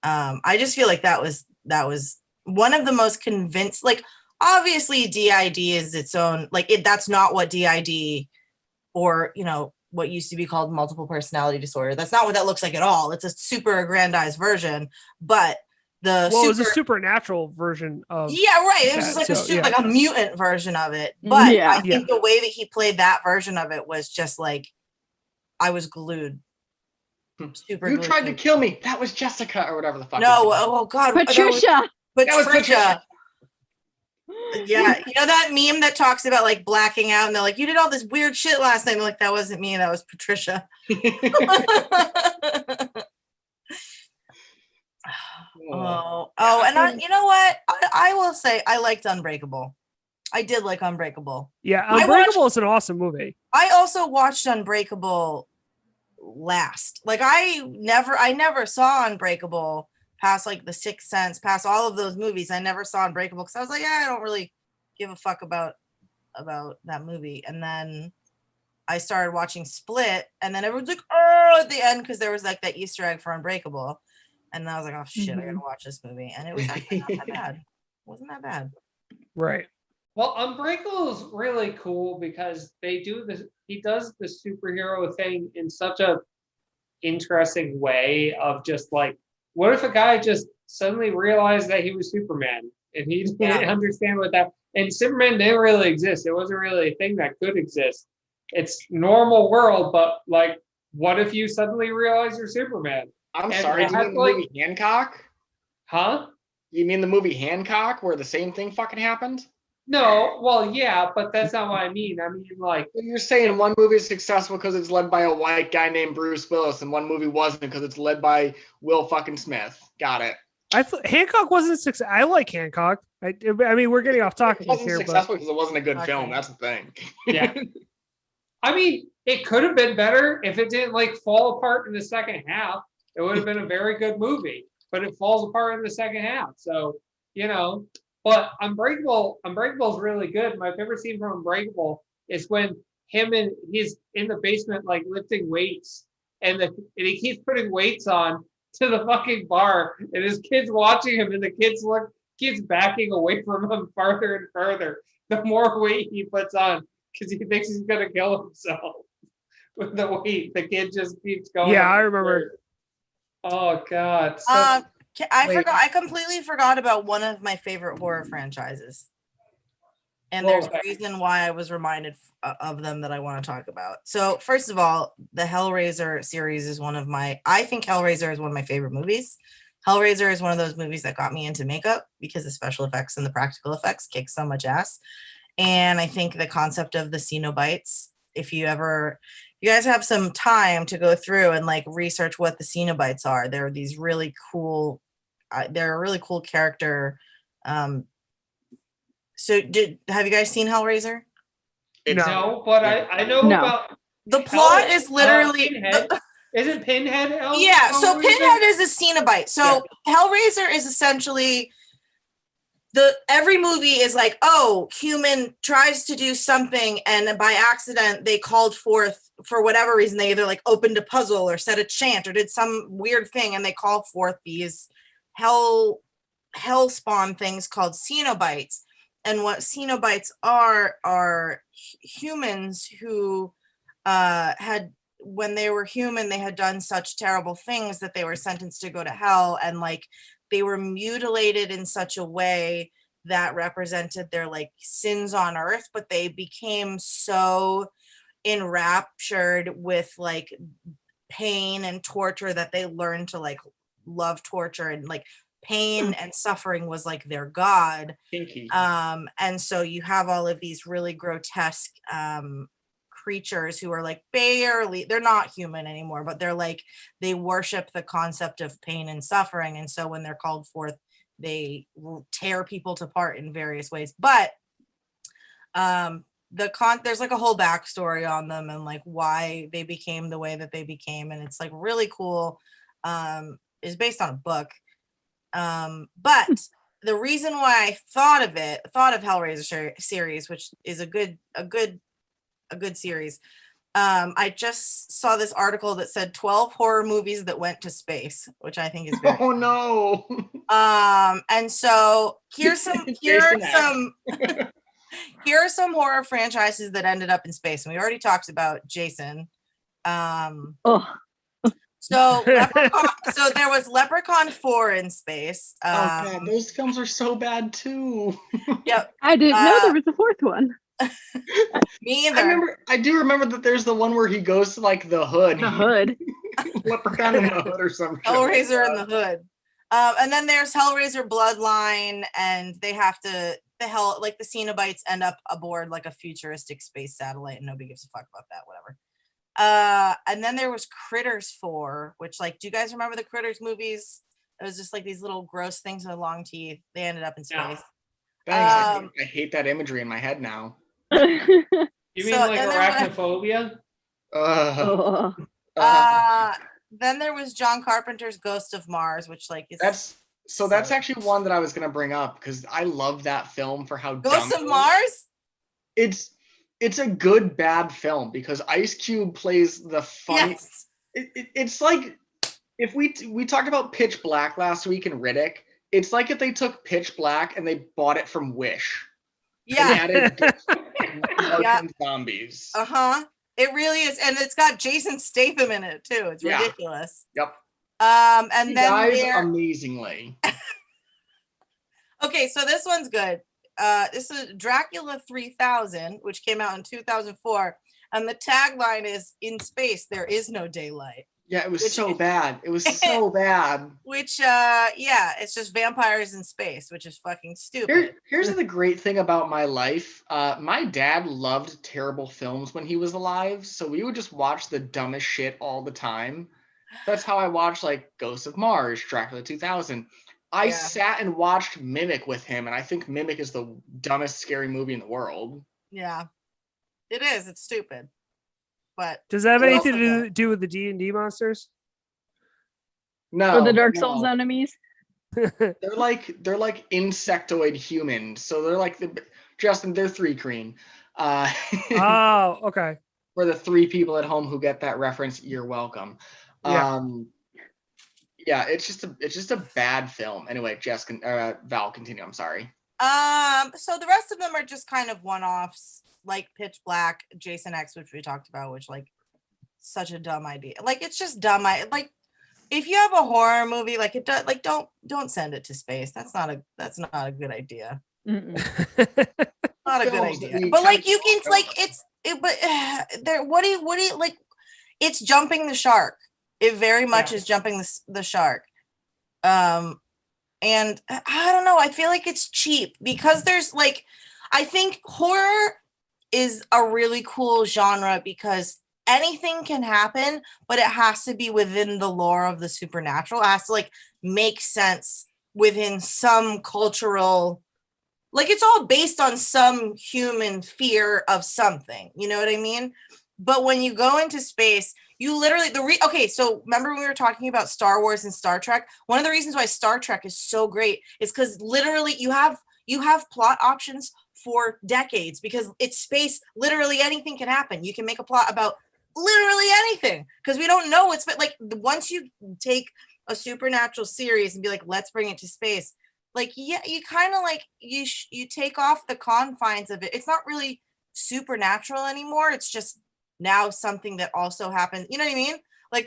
I just feel like that was one of the most convinced. Like, obviously, DID is its own. Like, that's not what DID or what used to be called multiple personality disorder. That's not what that looks like at all. It's a super aggrandized version, but It was a supernatural version of. Yeah, right. It was that, just so, like a mutant version of it. But Yeah. I think the way that he played that version of it was just like I was glued. Super You glitchy. tried to kill me. That was Jessica or whatever the fuck. No, oh God. Patricia. That was Patricia. Yeah, you know that meme that talks about like blacking out and they're like, you did all this weird shit last night. And like, that wasn't me, that was Patricia. And you know what? I will say I liked Unbreakable. I did like Unbreakable. Yeah, Unbreakable is an awesome movie. I also watched Unbreakable last. Like I never saw Unbreakable past like The Sixth Sense, past all of those movies. I never saw Unbreakable because I was like, yeah, I don't really give a fuck about that movie. And then I started watching Split, and then everyone's like, oh, at the end, because there was like that Easter egg for Unbreakable. And I was like, oh shit, I gotta watch this movie. And it was actually not that bad. It wasn't that bad. Right. Well, Unbreakable is really cool because he does the superhero thing in such a interesting way of just like, what if a guy just suddenly realized that he was Superman and he didn't understand what that, and Superman didn't really exist. It wasn't really a thing that could exist. It's normal world, but like, what if you suddenly realize you're Superman? I'm sorry, you mean the movie Hancock? Huh? You mean the movie Hancock where the same thing fucking happened? No, well, yeah, but that's not what I mean. I mean, like... You're saying one movie is successful because it's led by a white guy named Bruce Willis, and one movie wasn't because it's led by Will fucking Smith. Got it. I thought Hancock wasn't successful. I like Hancock. I mean, we're getting off topic It wasn't here, successful but because it wasn't a good film. That's the thing. Yeah. I mean, it could have been better if it didn't like fall apart in the second half. It would have been a very good movie, but it falls apart in the second half. So, you know, but Unbreakable is really good. My favorite scene from Unbreakable is when he's in the basement, like lifting weights, and he keeps putting weights on to the fucking bar, and his kid's watching him, and the keeps backing away from him farther and further. The more weight he puts on, because he thinks he's gonna kill himself with the weight. The kid just keeps going. yeah, I remember. Oh God. I completely forgot about one of my favorite horror franchises. And there's a reason why I was reminded of them that I want to talk about. So first of all, the Hellraiser series is I think Hellraiser is one of my favorite movies. Hellraiser is one of those movies that got me into makeup because the special effects and the practical effects kick so much ass. And I think the concept of the Cenobites, if you guys have some time to go through and like research what the Cenobites are, they're these really cool, they're a really cool character. So have you guys seen Hellraiser? No, but I know about the plot is literally isn't Pinhead? Yeah, so Pinhead is a Cenobite. So yeah. Hellraiser is essentially every movie is like, oh, human tries to do something, and by accident they called forth, for whatever reason, they either like opened a puzzle or said a chant or did some weird thing, and they call forth these hell spawn things called Cenobites. And what Cenobites are humans who when they were human, they had done such terrible things that they were sentenced to go to hell, and like they were mutilated in such a way that represented their like sins on earth, but they became so enraptured with like pain and torture that they learned to like love torture, and like pain and suffering was like their god. And so you have all of these really grotesque creatures who are like they're not human anymore, but they're like, they worship the concept of pain and suffering, and so when they're called forth, they tear people apart in various ways. But there's like a whole backstory on them and like why they became the way that they became, and it's like really cool. It's based on a book, but the reason why I thought of Hellraiser series, which is a good series. I just saw this article that said 12 horror movies that went to space, which I think is very oh no. And so here are some horror franchises that ended up in space, and we already talked about Jason. So there was Leprechaun 4 in space. Oh God, those films are so bad too. Yep. I didn't know there was a fourth one. Me either. I do remember that there's the one where he goes to like the hood. The hood. Leprechaun in the Hood or some shit. Hellraiser in the Hood. And then there's Hellraiser Bloodline, and they have to the Cenobites end up aboard like a futuristic space satellite, and nobody gives a fuck about that. Whatever. And then there was Critters 4, which do you guys remember the Critters movies? It was just like these little gross things with long teeth. They ended up in space. I hate that imagery in my head now. You mean arachnophobia? Then there was John Carpenter's Ghost of Mars, which is that's actually one that I was gonna bring up because I love that film for how Ghost of Mars. It's a good bad film because Ice Cube plays the funny. Yes. It's like if we talked about Pitch Black last week in Riddick. It's like if they took Pitch Black and they bought it from Wish. Yeah. And added zombies. It really is, and it's got Jason Statham in it too. It's ridiculous. Yep. And he then dies amazingly. Okay, so this one's good. This is Dracula 3000, which came out in 2004, and the tagline is "In space, there is no daylight." Yeah, it was so bad. It was so bad. Which, it's just vampires in space, which is fucking stupid. Here's the great thing about my life. My dad loved terrible films when he was alive, so we would just watch the dumbest shit all the time. That's how I watched Ghosts of Mars, Dracula 2000. I sat and watched Mimic with him, and I think Mimic is the dumbest scary movie in the world. Yeah, it is. It's stupid. But does that have anything to do with the D&D monsters? No. Or the Dark Souls enemies? They're like insectoid humans. So they're Justin, they're 3 green. Oh, okay. For the 3 people at home who get that reference, you're welcome. Yeah, it's just a bad film. Anyway, Val, continue. I'm sorry. So the rest of them are just kind of one-offs, like Pitch Black, Jason X, which we talked about, which such a dumb idea. It's just dumb. If you have a horror movie, don't send it to space. That's not a good idea. Not a good idea. But you can it's jumping the shark. It very much is jumping the shark. And I don't know, I feel like it's cheap because there's I think horror is a really cool genre because anything can happen, but it has to be within the lore of the supernatural. It has to make sense within some cultural, it's all based on some human fear of something. You know what I mean? But when you go into space, you literally so remember when we were talking about Star Wars and Star Trek? One of the reasons why Star Trek is so great is because literally you have plot options for decades because it's space. Literally anything can happen. You can make a plot about literally anything because we don't know what's once you take a supernatural series and be let's bring it to space. You kind of you take off the confines of it. It's not really supernatural anymore. It's just now something that also happens. You know what I mean?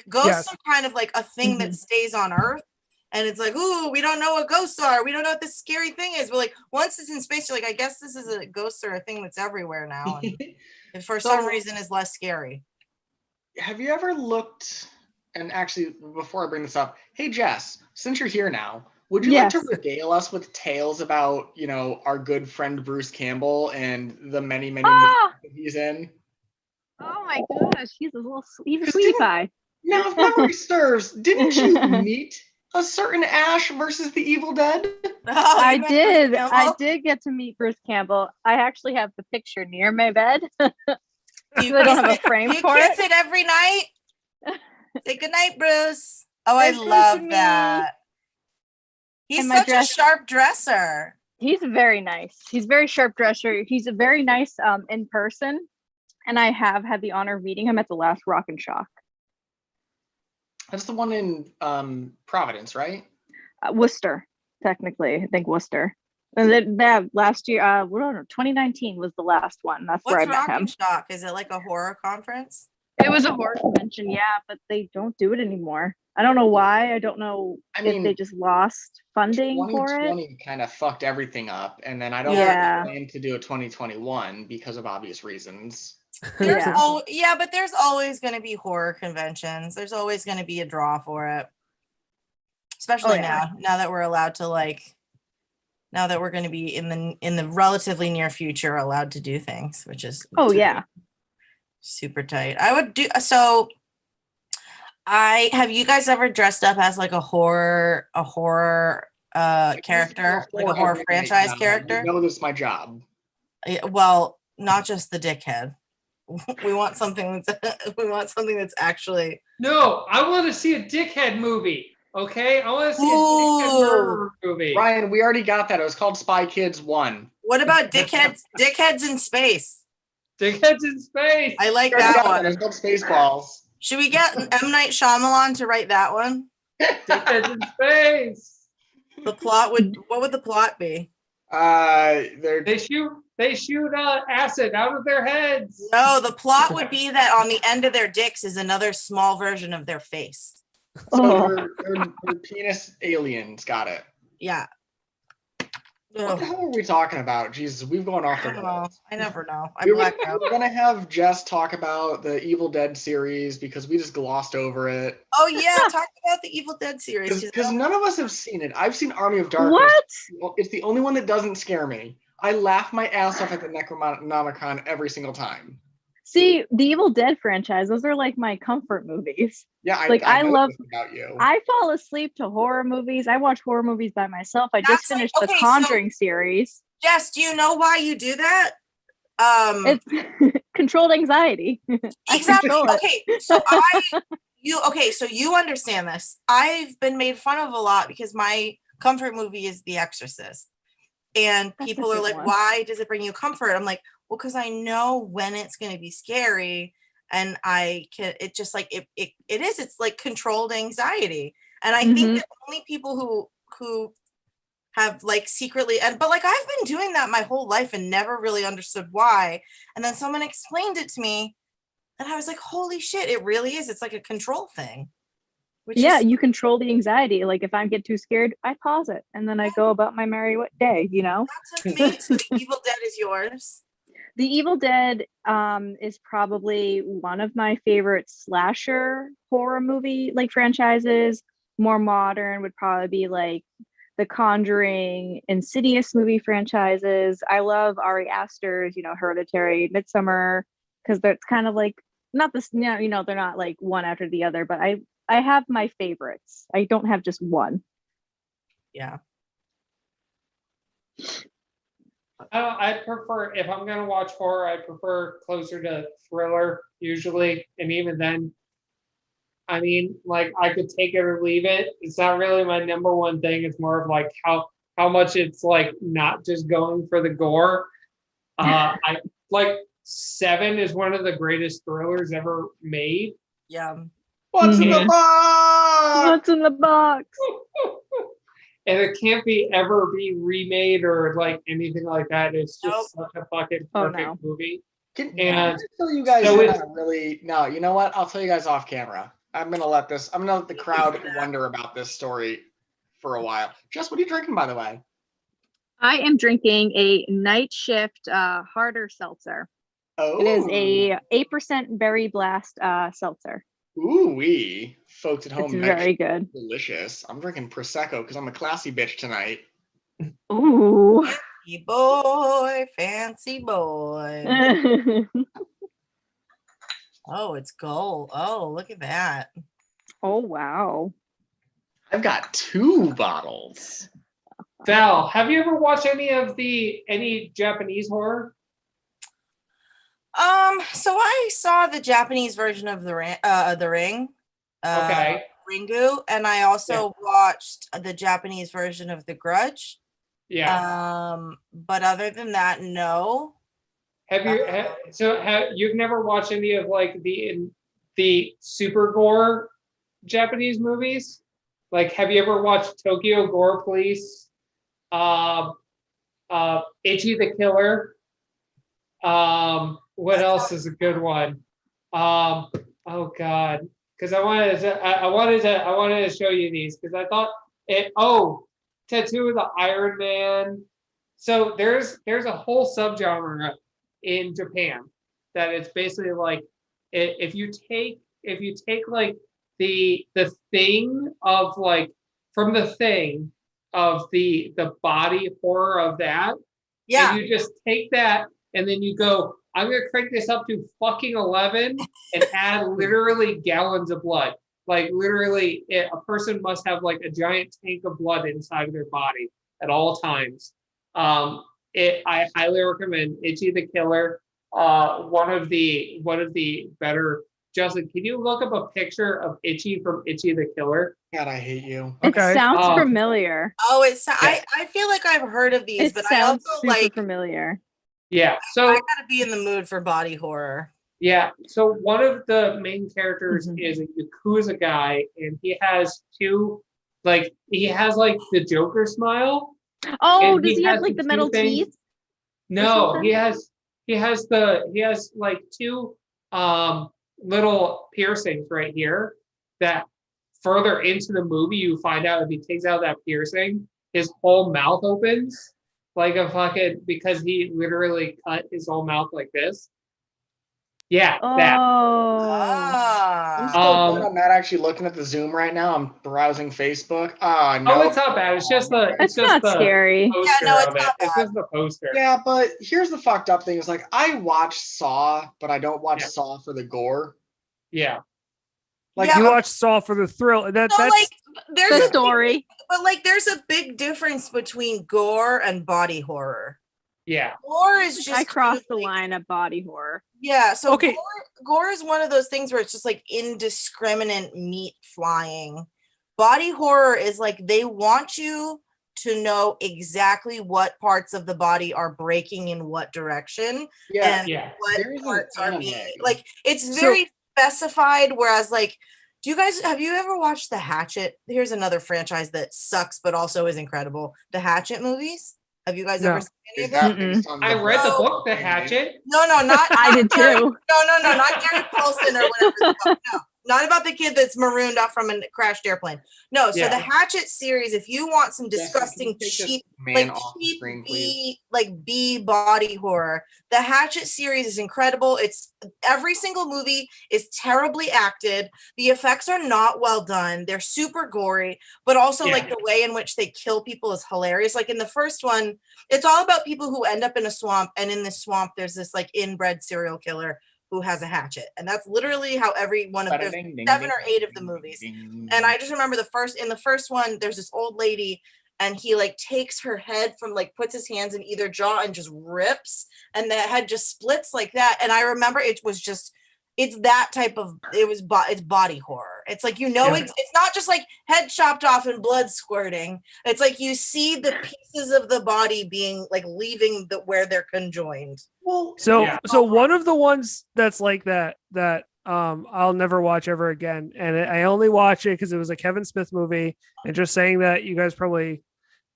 Ghosts are kind of a thing that stays on Earth. And it's ooh, we don't know what ghosts are. We don't know what this scary thing is. But once it's in space, you're I guess this is a ghost or a thing that's everywhere now. And for some reason is less scary. Have you ever looked, and actually, before I bring this up, hey, Jess, since you're here now, would you like to regale us with tales about, our good friend Bruce Campbell and the many, many movies that he's in? Oh my gosh, he's a sweetie pie. Now, if memory serves, didn't you meet a certain Ash versus the Evil Dead? I did get to meet Bruce Campbell. I actually have the picture near my bed. I don't have a frame for it. You kiss it every night. Say good night, Bruce. Oh, I love that. He's such a sharp dresser. He's very nice. He's a very sharp dresser. He's a very nice in person. And I have had the honor of meeting him at the last Rock and Shock. That's the one in Providence, right? Worcester, technically. I think Worcester. And that last year, 2019 was the last one. That's where I met him. What's Rock and Shock? Is it like a horror conference? It was a horror convention, yeah, but they don't do it anymore. I don't know why. I don't know if they just lost funding for it. 2020 kind of fucked everything up, and then I don't plan to do a 2021 because of obvious reasons. There's Yeah. but there's always going to be horror conventions. There's always going to be a draw for it, especially now that we're allowed to now that we're going to be in the relatively near future allowed to do things, which is super tight. I would do so. Have you guys ever dressed up as like a horror character, like a horror franchise character? You know, this is my job. Well, not just the dickhead. We want something that's actually. No, I want to see a dickhead movie. Okay, I want to see a dickhead murder movie. Ryan, we already got that. It was called Spy Kids 1. What about Dickheads in Space? Dickheads in Space. I like that one. It's called Spaceballs. Should we get M. Night Shyamalan to write that one? Dickheads in Space. What would the plot be? They shoot acid out of their heads. No, the plot would be that on the end of their dicks is another small version of their face. So they're penis aliens. Got it. Yeah. What the hell are we talking about? Jesus, we've gone off the rails. I never know. We're gonna have Jess talk about the Evil Dead series because we just glossed over it. Oh yeah, talk about the Evil Dead series. Because none of us have seen it. I've seen Army of Darkness. What? It's the only one that doesn't scare me. I laugh my ass off at the Necronomicon every single time. See, the Evil Dead franchise, those are like my comfort movies. Yeah, I love about you. I fall asleep to horror movies. I watch horror movies by myself. I just finished the Conjuring series. Jess, do you know why you do that? It's controlled anxiety. Exactly. So you understand this. I've been made fun of a lot because my comfort movie is The Exorcist. And people are like, why does it bring you comfort? I'm like, well, because I know when it's going to be scary, and it's like controlled anxiety. And I think that only people who have like secretly, but like I've been doing that my whole life and never really understood why. And then someone explained it to me and I was like, holy shit, it really is. It's like a control thing. You control the anxiety. Like if I get too scared, I pause it and then I go about my merry day, you know? That's amazing. So the Evil Dead is yours. The Evil Dead is probably one of my favorite slasher horror movie like franchises. More modern would probably be like the Conjuring, Insidious movie franchises. I love Ari Aster's, Hereditary, Midsummer, because that's kind of like not this, they're not like one after the other, but I have my favorites. I don't have just one. Yeah. I prefer, if I'm gonna watch horror, I prefer closer to thriller usually, and even then, I mean, like I could take it or leave it. It's not really my number one thing. It's more of like how much it's like not just going for the gore. I like Seven is one of the greatest thrillers ever made. Yeah. What's in the box? What's in the box? And it can't ever be remade or like anything like that. It's just such a fucking perfect movie. Can I tell you guys no, you know what? I'll tell you guys off camera. I'm gonna let the crowd wonder about this story for a while. Jess, what are you drinking, by the way? I am drinking a Night Shift harder seltzer. Oh. It is a 8% Berry Blast seltzer. Ooh-wee. Folks at home. It's very good. Delicious. I'm drinking Prosecco because I'm a classy bitch tonight. Ooh. Fancy boy. Oh, it's gold. Oh, look at that. Oh, wow. I've got 2 bottles. Val, have you ever watched any Japanese horror? So I saw the Japanese version of the Ring. Okay. Ringu, and I also watched the Japanese version of The Grudge. Yeah. But other than that, no. You've never watched any of like the super gore Japanese movies? Like, have you ever watched Tokyo Gore Police? Ichi the Killer? What else is a good one? Oh God, because I wanted to show you these because I thought Tattoo of the Iron Man. So there's a whole subgenre in Japan that it's basically like if you take like the thing of like from the thing of the body horror of that, Yeah. and you just take that and then you go, I'm gonna crank this up to fucking 11 and add literally gallons of blood. Like literally, a person must have like a giant tank of blood inside of their body at all times. I highly recommend Itchy the Killer. One of the better. Justin, can you look up a picture of Itchy from Itchy the Killer? God, I hate you. It Okay. sounds familiar. Oh, I feel like I've heard of these, It but I sounds also super like familiar. Yeah. So I gotta be in the mood for body horror. yeah. So one of the main characters is a Yakuza guy, and he has he has like the Joker smile. Oh, And does he have has like the two metal things. teeth? No, something? he has like two little piercings right here that further into the movie you find out if he takes out that piercing, his whole mouth opens like a fucking, because he literally cut his whole mouth like this. Yeah, that. I'm Ah. so glad I'm not actually looking at the Zoom right now. I'm browsing Facebook. No. Oh, it's not bad. It's just the It's not scary. poster Yeah, no, it's of it. not It's bad. just the poster. Yeah, but here's the fucked up thing. Is like I watch Saw, but I don't watch Yeah. Saw for the gore. Yeah. Like Yeah, You watch Saw for the thrill. So That's like there's The a story. but like there's a big difference between gore and body horror. Yeah. Gore is just I crossed the like, line at body horror. Yeah, so Okay. gore is one of those things where it's just like indiscriminate meat flying. Body horror is like they want you to know exactly what parts of the body are breaking in what direction yeah, and Yeah. what There is an parts are anime. being like it's So- very specified, whereas like have you ever watched the Hatchet? Here's another franchise that sucks but also is incredible. The Hatchet movies. Have you guys No. ever seen any Is of them? that based on I the read the No. book, The Hatchet. No, not I did Gary, too. No, not Gary Paulson or whatever. The fuck. No, not about the kid that's marooned off from a crashed airplane. No, so Yeah. the Hatchet series, if you want some Jessica, disgusting, can you take this cheap, man like off the cheap screen, please? B body horror, the Hatchet series is incredible. It's every single movie is terribly acted. The effects are not well done. They're super gory, but also like the way in which they kill people is hilarious. Like in the first one, it's all about people who end up in a swamp, and in this swamp, there's this like inbred serial killer who has a hatchet, and that's literally how every one of there's 7 or 8 of the movies. And I just remember in the first one, there's this old lady, and he like takes her head from like puts his hands in either jaw and just rips, and the head just splits like that. And I remember it's that type of it's body horror. It's like it's not just like head chopped off and blood squirting. It's like you see the pieces of the body being like leaving where they're conjoined. Well, So one of the ones that's like that I'll never watch ever again, and I only watch it because it was a Kevin Smith movie. And just saying that, you guys probably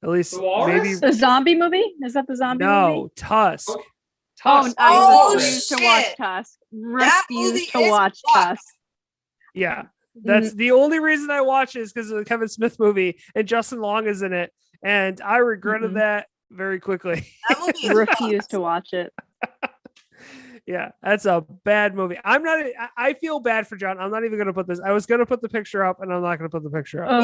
at least The Walrus? maybe The zombie movie? Is that the zombie movie? no Tusk. Tusk. I Oh, refuse to watch shit. Tusk. That movie Refuse to is watch fucked. Tusk. Yeah, that's the only reason I watch it is because of the Kevin Smith movie, and Justin Long is in it, and I regretted that very quickly. That movie is Refuse fucked. to watch it. Yeah, that's a bad movie. I feel bad for John. I'm not even gonna put this. I was gonna put the picture up, and I'm not gonna put the picture up.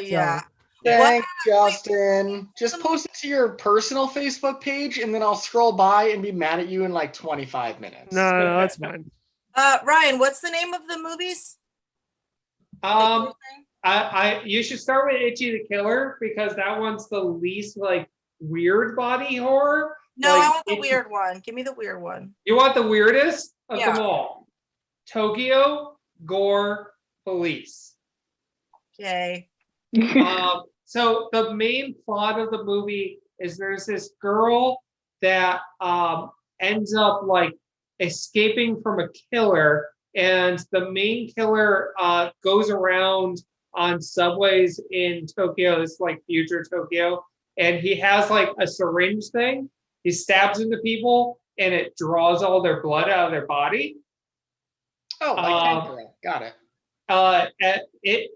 Yeah. thanks, Justin. Just post it to your personal Facebook page, and then I'll scroll by and be mad at you in like 25 minutes. No, that's fine. Ryan, what's the name of the movies? You should start with Itchy the Killer because that one's the least like weird body horror. No, Like, I want the Itchy- weird one. Give me the weird one. You want the weirdest of Yeah. them all? Tokyo Gore Police. Okay. So the main plot of the movie is there's this girl that ends up like escaping from a killer, and the main killer goes around on subways in Tokyo. It's like future Tokyo, and he has like a syringe thing. He stabs into people, and it draws all their blood out of their body. Oh, like Campbell. Got it. It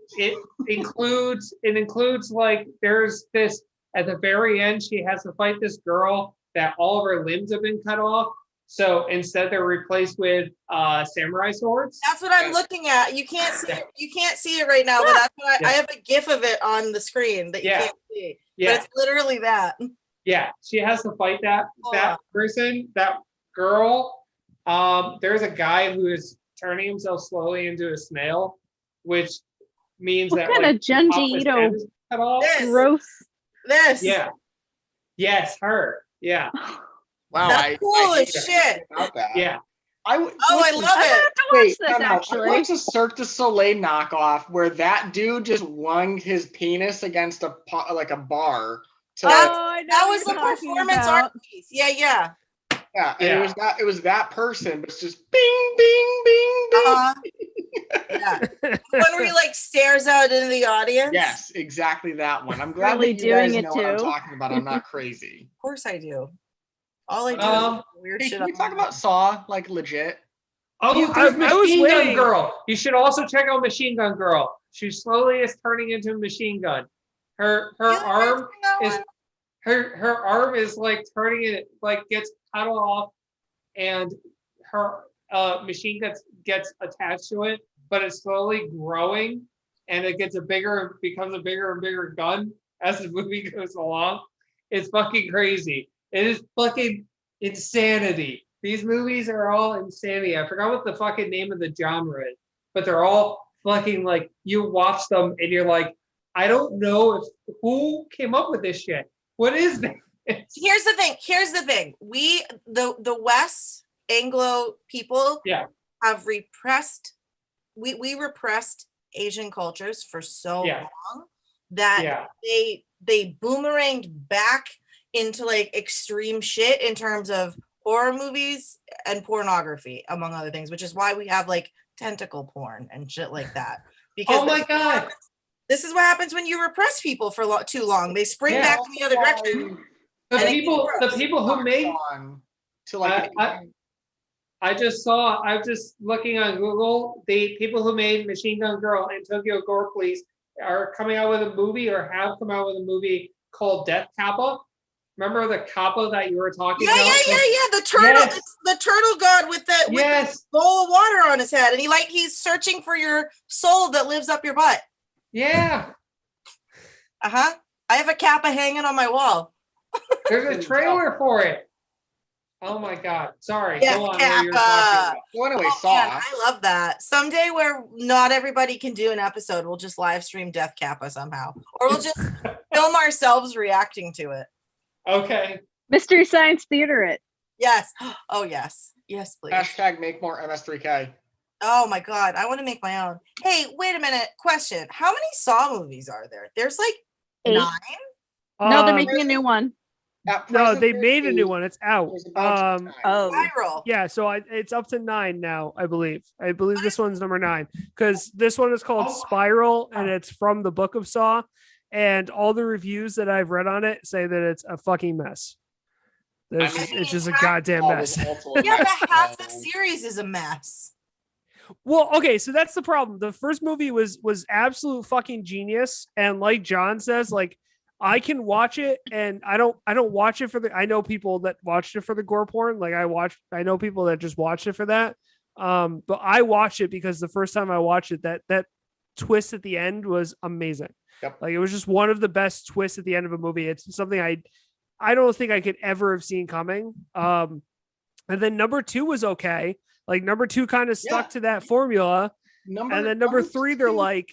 includes like there's this at the very end she has to fight this girl that all of her limbs have been cut off, So instead, they're replaced with samurai swords. That's what I'm looking at. You can't see it. You can't see it right now, but that's what I have a GIF of it on the screen that you can't see. Yeah. But it's literally that. Yeah, she has to fight that person, that girl. There's a guy who is turning himself slowly into a snail, which means What that kind like of Junji Ito gross? This. Yeah. Yes, her. Yeah. Wow, That's cool as shit. About that. Yeah. I love I it. have to watch this time out. actually. I watched a Cirque du Soleil knockoff where that dude just wung his penis against a bar. I know That what was the you're talking performance about. art piece. Yeah. Yeah, and it was that person, but it's just bing, bing, bing, bing. Yeah. One where he like stares out into the audience. Yes, exactly that one. I'm glad Really that you guys doing it know what I'm too. talking about. I'm not crazy. Of course I do. All I do is weird Hey, shit. can we talk about Saw, like legit? Oh, I there's was Machine Gun waiting. Girl. You should also check out Machine Gun Girl. She slowly is turning into a machine gun. Her arm is her arm is like turning it, like gets cut off, and her machine gets attached to it, but it's slowly growing, and it becomes a bigger and bigger gun as the movie goes along. It's fucking crazy. It is fucking insanity. These movies are all insanity. I forgot what the fucking name of the genre is, but they're all fucking like, you watch them and you're like, I don't know who came up with this shit. What is this? Here's the thing. We the West Anglo people have repressed. We repressed Asian cultures for so long that they boomeranged back into like extreme shit in terms of horror movies and pornography, among other things, which is why we have like tentacle porn and shit like that. Because oh my god, this is what happens when you repress people for too long. They spring back in the other direction. The people who made to like I just looking on Google, the people who made Machine Gun Girl and Tokyo Gore Police are coming out with a movie or have come out with a movie called Death Kappa. Remember the Kappa that you were talking about? Yeah. The turtle, it's the turtle god with the bowl of water on his head, and he's searching for your soul that lives up your butt. Yeah. I have a Kappa hanging on my wall. There's a trailer for it. Oh my god. Sorry. Yes, go on. Kappa. Well, anyway, Saw. Man, I love that. Someday where not everybody can do an episode, we'll just live stream Death Kappa somehow. Or we'll just film ourselves reacting to it. Okay. Mystery Science Theater it. Yes. Oh, yes. Yes, please. Hashtag make more MS3K. Oh my god, I want to make my own. Hey, wait a minute. Question. How many Saw movies are there? There's like 8. 9? No, they're making a new one. No, they made a new one. It's out. Viral. Yeah, so it's up to 9 now, I believe. I believe this one's number 9 because this one is called Spiral, and it's from the Book of Saw. And all the reviews that I've read on it say that it's a fucking mess. It's just a goddamn mess. Yeah, but half the series is a mess. Well, okay, so that's the problem. The first movie was absolute fucking genius, and like John says, like I can watch it, and I don't watch it I know people that watched it for the gore porn. Like I know people that just watched it for that. But I watched it because the first time I watched it, that twist at the end was amazing. Yep. Like it was just one of the best twists at the end of a movie. It's something I don't think I could ever have seen coming. And then number 2 was okay. Like number 2 kind of stuck to that formula. And then number 3, they're like.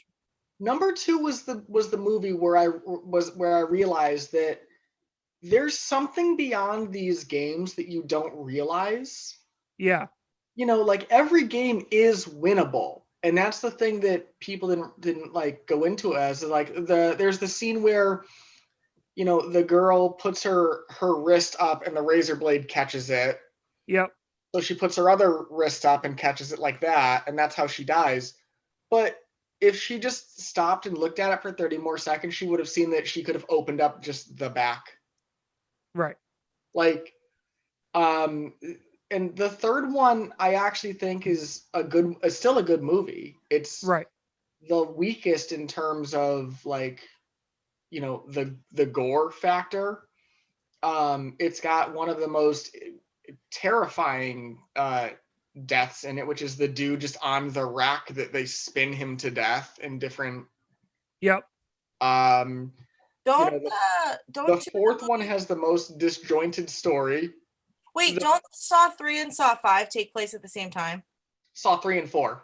Number 2 was the movie where I realized that there's something beyond these games that you don't realize. Yeah. You know, like every game is winnable. And that's the thing that people didn't like go into as like there's the scene where, you know, the girl puts her wrist up and the razor blade catches it. Yep. So she puts her other wrist up and catches it like that, and that's how she dies. But if she just stopped and looked at it for 30 more seconds, she would have seen that she could have opened up just the back. Right. Like, and the third one I actually think is still a good movie. It's right. The weakest in terms of like, you know, the gore factor. It's got one of the most terrifying deaths in it, which is the dude just on the rack that they spin him to death in different. Yep. Don't The fourth one has the most disjointed story. Wait, don't Saw 3 and Saw 5 take place at the same time? Saw 3 and 4.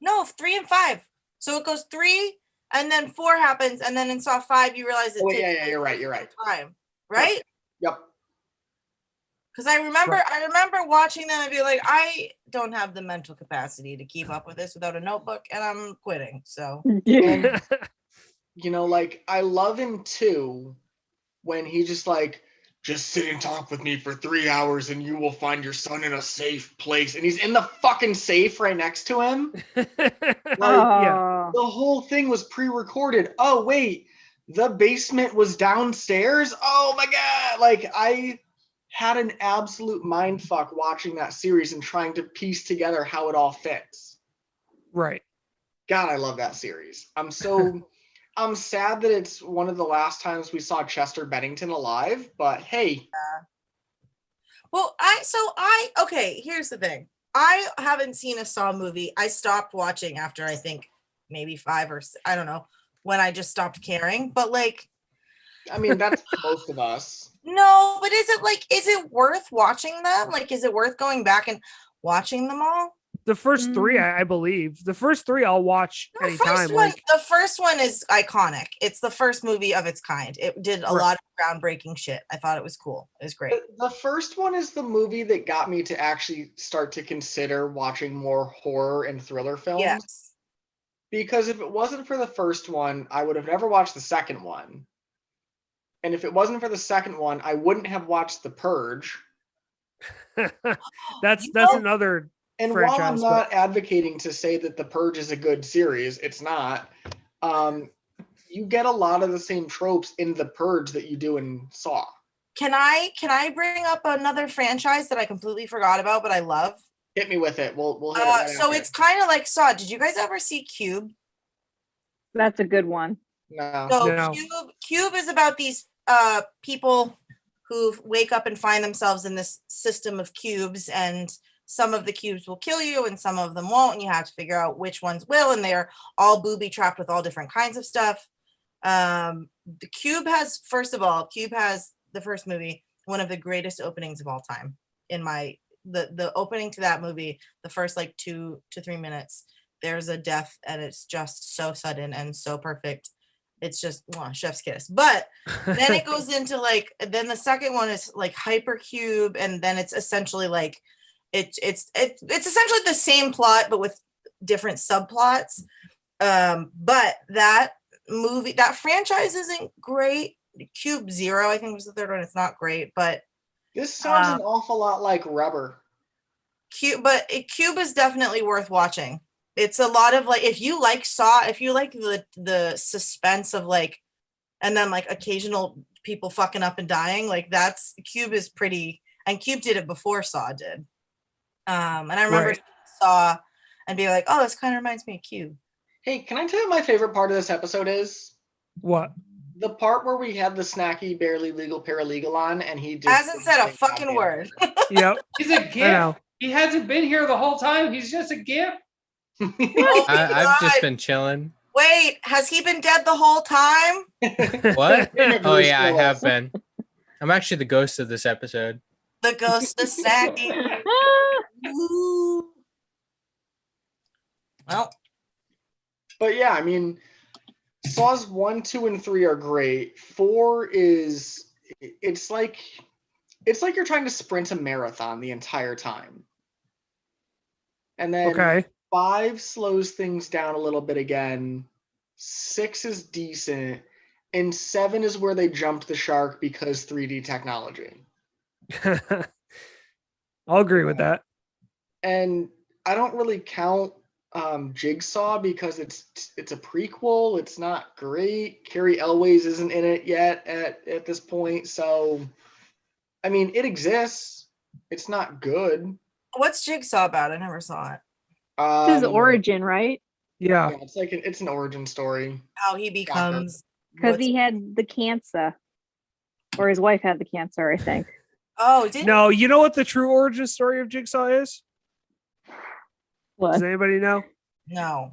No, 3 and 5. So it goes 3 and then 4 happens, and then in Saw 5 you realize it takes yeah, you're right. time, right? Yep. Because I remember watching them and be like, I don't have the mental capacity to keep up with this without a notebook, and I'm quitting. So, and, like, I love him too when he just sit and talk with me for 3 hours and you will find your son in a safe place. And he's in the fucking safe right next to him. Yeah. The whole thing was pre-recorded. Oh, wait, the basement was downstairs? Oh my God. I had an absolute mind fuck watching that series and trying to piece together how it all fits. Right. God, I love that series. I'm sad that it's one of the last times we saw Chester Bennington alive, but hey. Well, okay, here's the thing. I haven't seen a Saw movie. I stopped watching after I think maybe 5 or I don't know, when I just stopped caring. But I mean, that's most of us. No, but is it worth watching them? Is it worth going back and watching them all? The first 3, I believe. The first 3 I'll watch anytime. The first one is iconic. It's the first movie of its kind. It did a lot of groundbreaking shit. I thought it was cool. It was great. The first one is the movie that got me to actually start to consider watching more horror and thriller films. Yes. Because if it wasn't for the first one, I would have never watched the second one. And if it wasn't for the second one, I wouldn't have watched The Purge. That's another. And franchise, while I'm not advocating to say that The Purge is a good series, it's not. You get a lot of the same tropes in The Purge that you do in Saw. Can I bring up another franchise that I completely forgot about, but I love? Hit me with it. We'll hit it right so after. it's kind of like Saw. Did you guys ever see Cube? That's a good one. No. So Cube is about these people who wake up and find themselves in this system of cubes, and some of the cubes will kill you and some of them won't, and you have to figure out which ones will, and they're all booby trapped with all different kinds of stuff. The Cube has the first movie, one of the greatest openings of all time. In the opening to that movie, the first 2 to 3 minutes, there's a death and it's just so sudden and so perfect. It's just chef's kiss. But then it goes into then the second one is Hypercube, and then it's essentially it's essentially the same plot but with different subplots. But that franchise isn't great. Cube Zero, I think, was the third one. It's not great, but this sounds an awful lot like Rubber. Cube is definitely worth watching. It's a lot of if you like Saw, if you like the suspense of and then occasional people fucking up and dying, that's Cube is pretty, and Cube did it before Saw did. And I remember Saw and be like, oh, this kind of reminds me of Cube. Hey, can I tell you what my favorite part of this episode is? What? The part where we had the snacky, barely legal paralegal on, and he just hasn't said a fucking word. Yep. He's a gift. He hasn't been here the whole time. He's just a gift. I've just been chilling. Wait, has he been dead the whole time? What? Oh yeah, I have been. I'm actually the ghost of this episode. The ghost of Snacky. Well, but yeah, I mean, Saws 1, 2, and 3 are great. 4 is it's like you're trying to sprint a marathon the entire time. And then 5 slows things down a little bit again. 6 is decent, and 7 is where they jumped the shark because 3D technology. I'll agree with that. And I don't really count Jigsaw because it's a prequel. It's not great. Carrie Elways isn't in it yet at this point. So, I mean, it exists. It's not good. What's Jigsaw about? I never saw it. This is origin, right? Yeah. It's an origin story. How he becomes. Because he had the cancer. Or his wife had the cancer, I think. Oh, didn't No, you know what the true origin story of Jigsaw is? What? Does anybody know? No.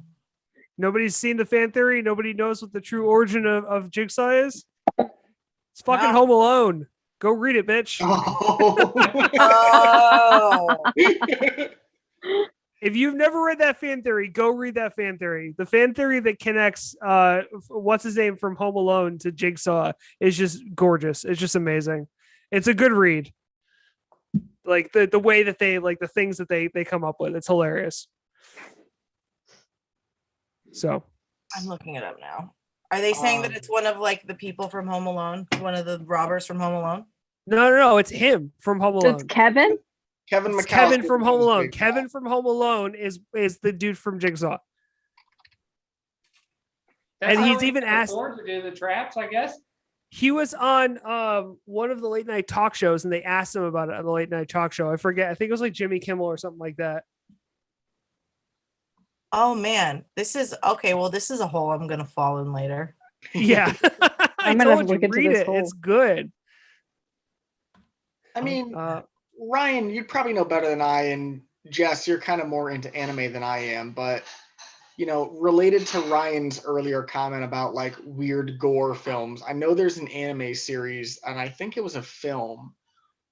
Nobody's seen the fan theory. Nobody knows what the true origin of Jigsaw is. It's fucking No. Home Alone. Go read it, bitch. Oh. If you've never read that fan theory, go read that fan theory. The fan theory that connects what's his name from Home Alone to Jigsaw is just gorgeous. It's just amazing. It's a good read. Like the way that they like the things that they come up with. It's hilarious. So I'm looking it up now. Are they saying that it's one of like the people from Home Alone? One of the robbers from Home Alone? no, it's him from Home Alone. It's Kevin? Kevin It's McAllister Kevin from Home Alone. Jigsaw. Kevin from Home Alone is the dude from Jigsaw. That's And how he's he even can asked- afford to do the traps, I guess. He was on one of the late night talk shows, and they asked him about it on the late night talk show. I forget. I think it was like Jimmy Kimmel or something like that. Oh man, this is okay. Well, this is a hole I'm gonna fall in later. Yeah, I I'm gonna told you, look into read this it. hole. It's good. I mean, Uh, Ryan, you probably know better than I, and Jess, you're kind of more into anime than I am, but you know, related to Ryan's earlier comment about like weird gore films, I know there's an anime series, and I think it was a film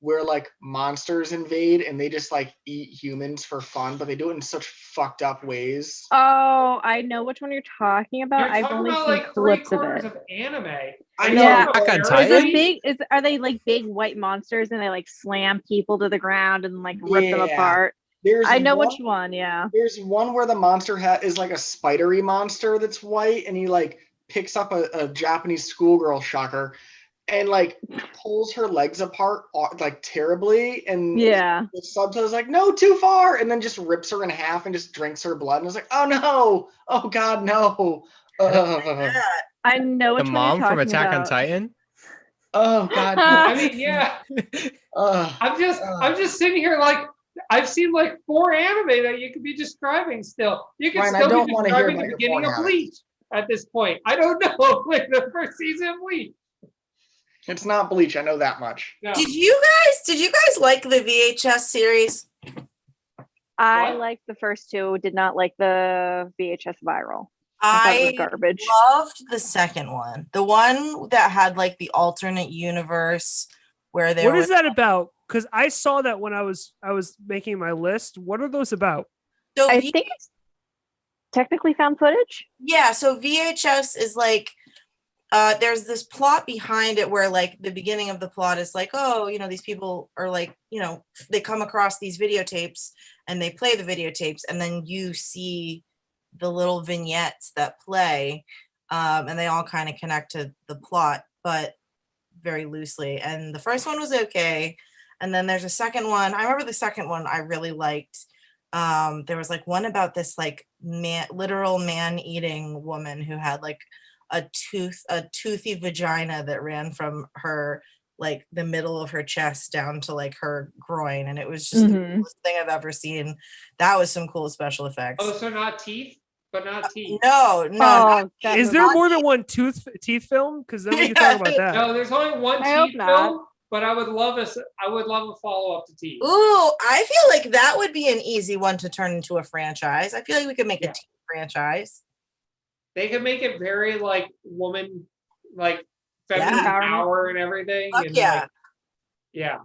where like monsters invade and they just like eat humans for fun, but they do it in such fucked up ways. Oh, I know which one you're talking about. You're I've talking only about seen like clips of 3/4 it. of anime. I Are you know, Yeah. talking about Attack on Is Parasite? it big? Are they like big white monsters and they like slam people to the ground and like rip them Yeah. apart? There's I know one, which one. Yeah. There's one where the monster is like a spidery monster that's white, and he like picks up a Japanese schoolgirl, shocker, and like pulls her legs apart like terribly, and Yeah. the subtitles like no, too far, and then just rips her in half and just drinks her blood, and I was like, oh no, oh god, no. I know The which one mom you're from talking Attack on about. Titan. Oh god, I mean, yeah. no. I'm just sitting here like I've seen like 4 anime that you could be describing still. You could Ryan, I still don't be wanna hear describing the about your beginning porn of habits. Bleach at this point. I don't know, like the first season of Bleach. It's not Bleach, I know that much. No. Did you guys like the VHS series? I What? liked the first two. Did not like the VHS viral. I thought it was I garbage. loved the second one. The one that had like the alternate universe where there what was is that about? Because I saw that when I was making my list. What are those about? so I V- think it's technically found footage. yeah, so VHS is like there's this plot behind it where like the beginning of the plot is like, oh, you know, these people are like, you know, they come across these videotapes and they play the videotapes, and then you see the little vignettes that play, and they all kind of connect to the plot, but very loosely. And the first one was okay, and then there's a second one. I remember the second one I really liked. There was like one about this like literal man-eating woman who had like a toothy vagina that ran from her like the middle of her chest down to like her groin, and it was just the coolest thing I've ever seen. That was some cool special effects. Oh, so not teeth, but not teeth. No, Oh, that Is was- there more than one teeth film? Because then we can talk about that. No, there's only one I hope teeth not. film, but I would love a follow-up to teeth. Ooh, I feel like that would be an easy one to turn into a franchise. I feel like we could make Yeah. a teen franchise. They could make it very like woman, like feminine Yeah. power and everything. Fuck and yeah. like, yeah.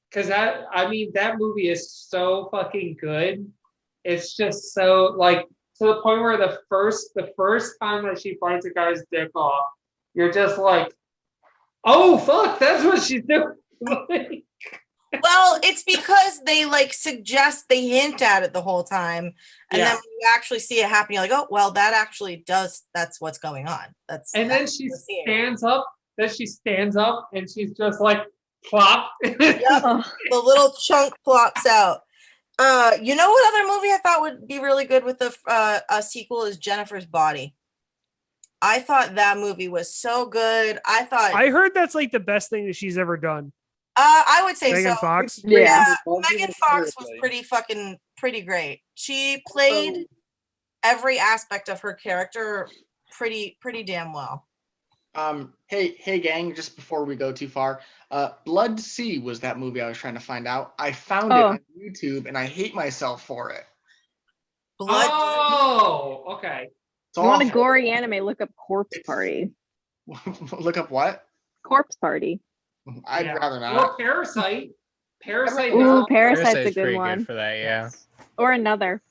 Because that movie is so fucking good. It's just so like to the point where the first time that she bites a guy's dick off, you're just like, oh fuck, that's what she's doing. Well, it's because they like they hint at it the whole time. And Yeah. then when you actually see it happen, you're like, oh, well, that's what's going on. And then she what we're seeing. stands up. Then she stands up and she's just like plop. Yep, Oh, the little chunk plops out. You know what other movie I thought would be really good with a sequel is Jennifer's Body. I thought that movie was so good. I heard that's like the best thing that she's ever done. I would say Megan so. Fox. yeah. Megan Fox was pretty great. She played every aspect of her character pretty damn well. Hey, gang! Just before we go too far, Blood Sea was that movie I was trying to find out. I found it on YouTube, and I hate myself for it. Blood. Oh, okay. You want a gory anime? Look up Corpse Party. Look up what? Corpse Party. I'd rather not. Or Parasite. Parasite. Ooh, Parasite's a good pretty one. Good for that, yeah. Or another.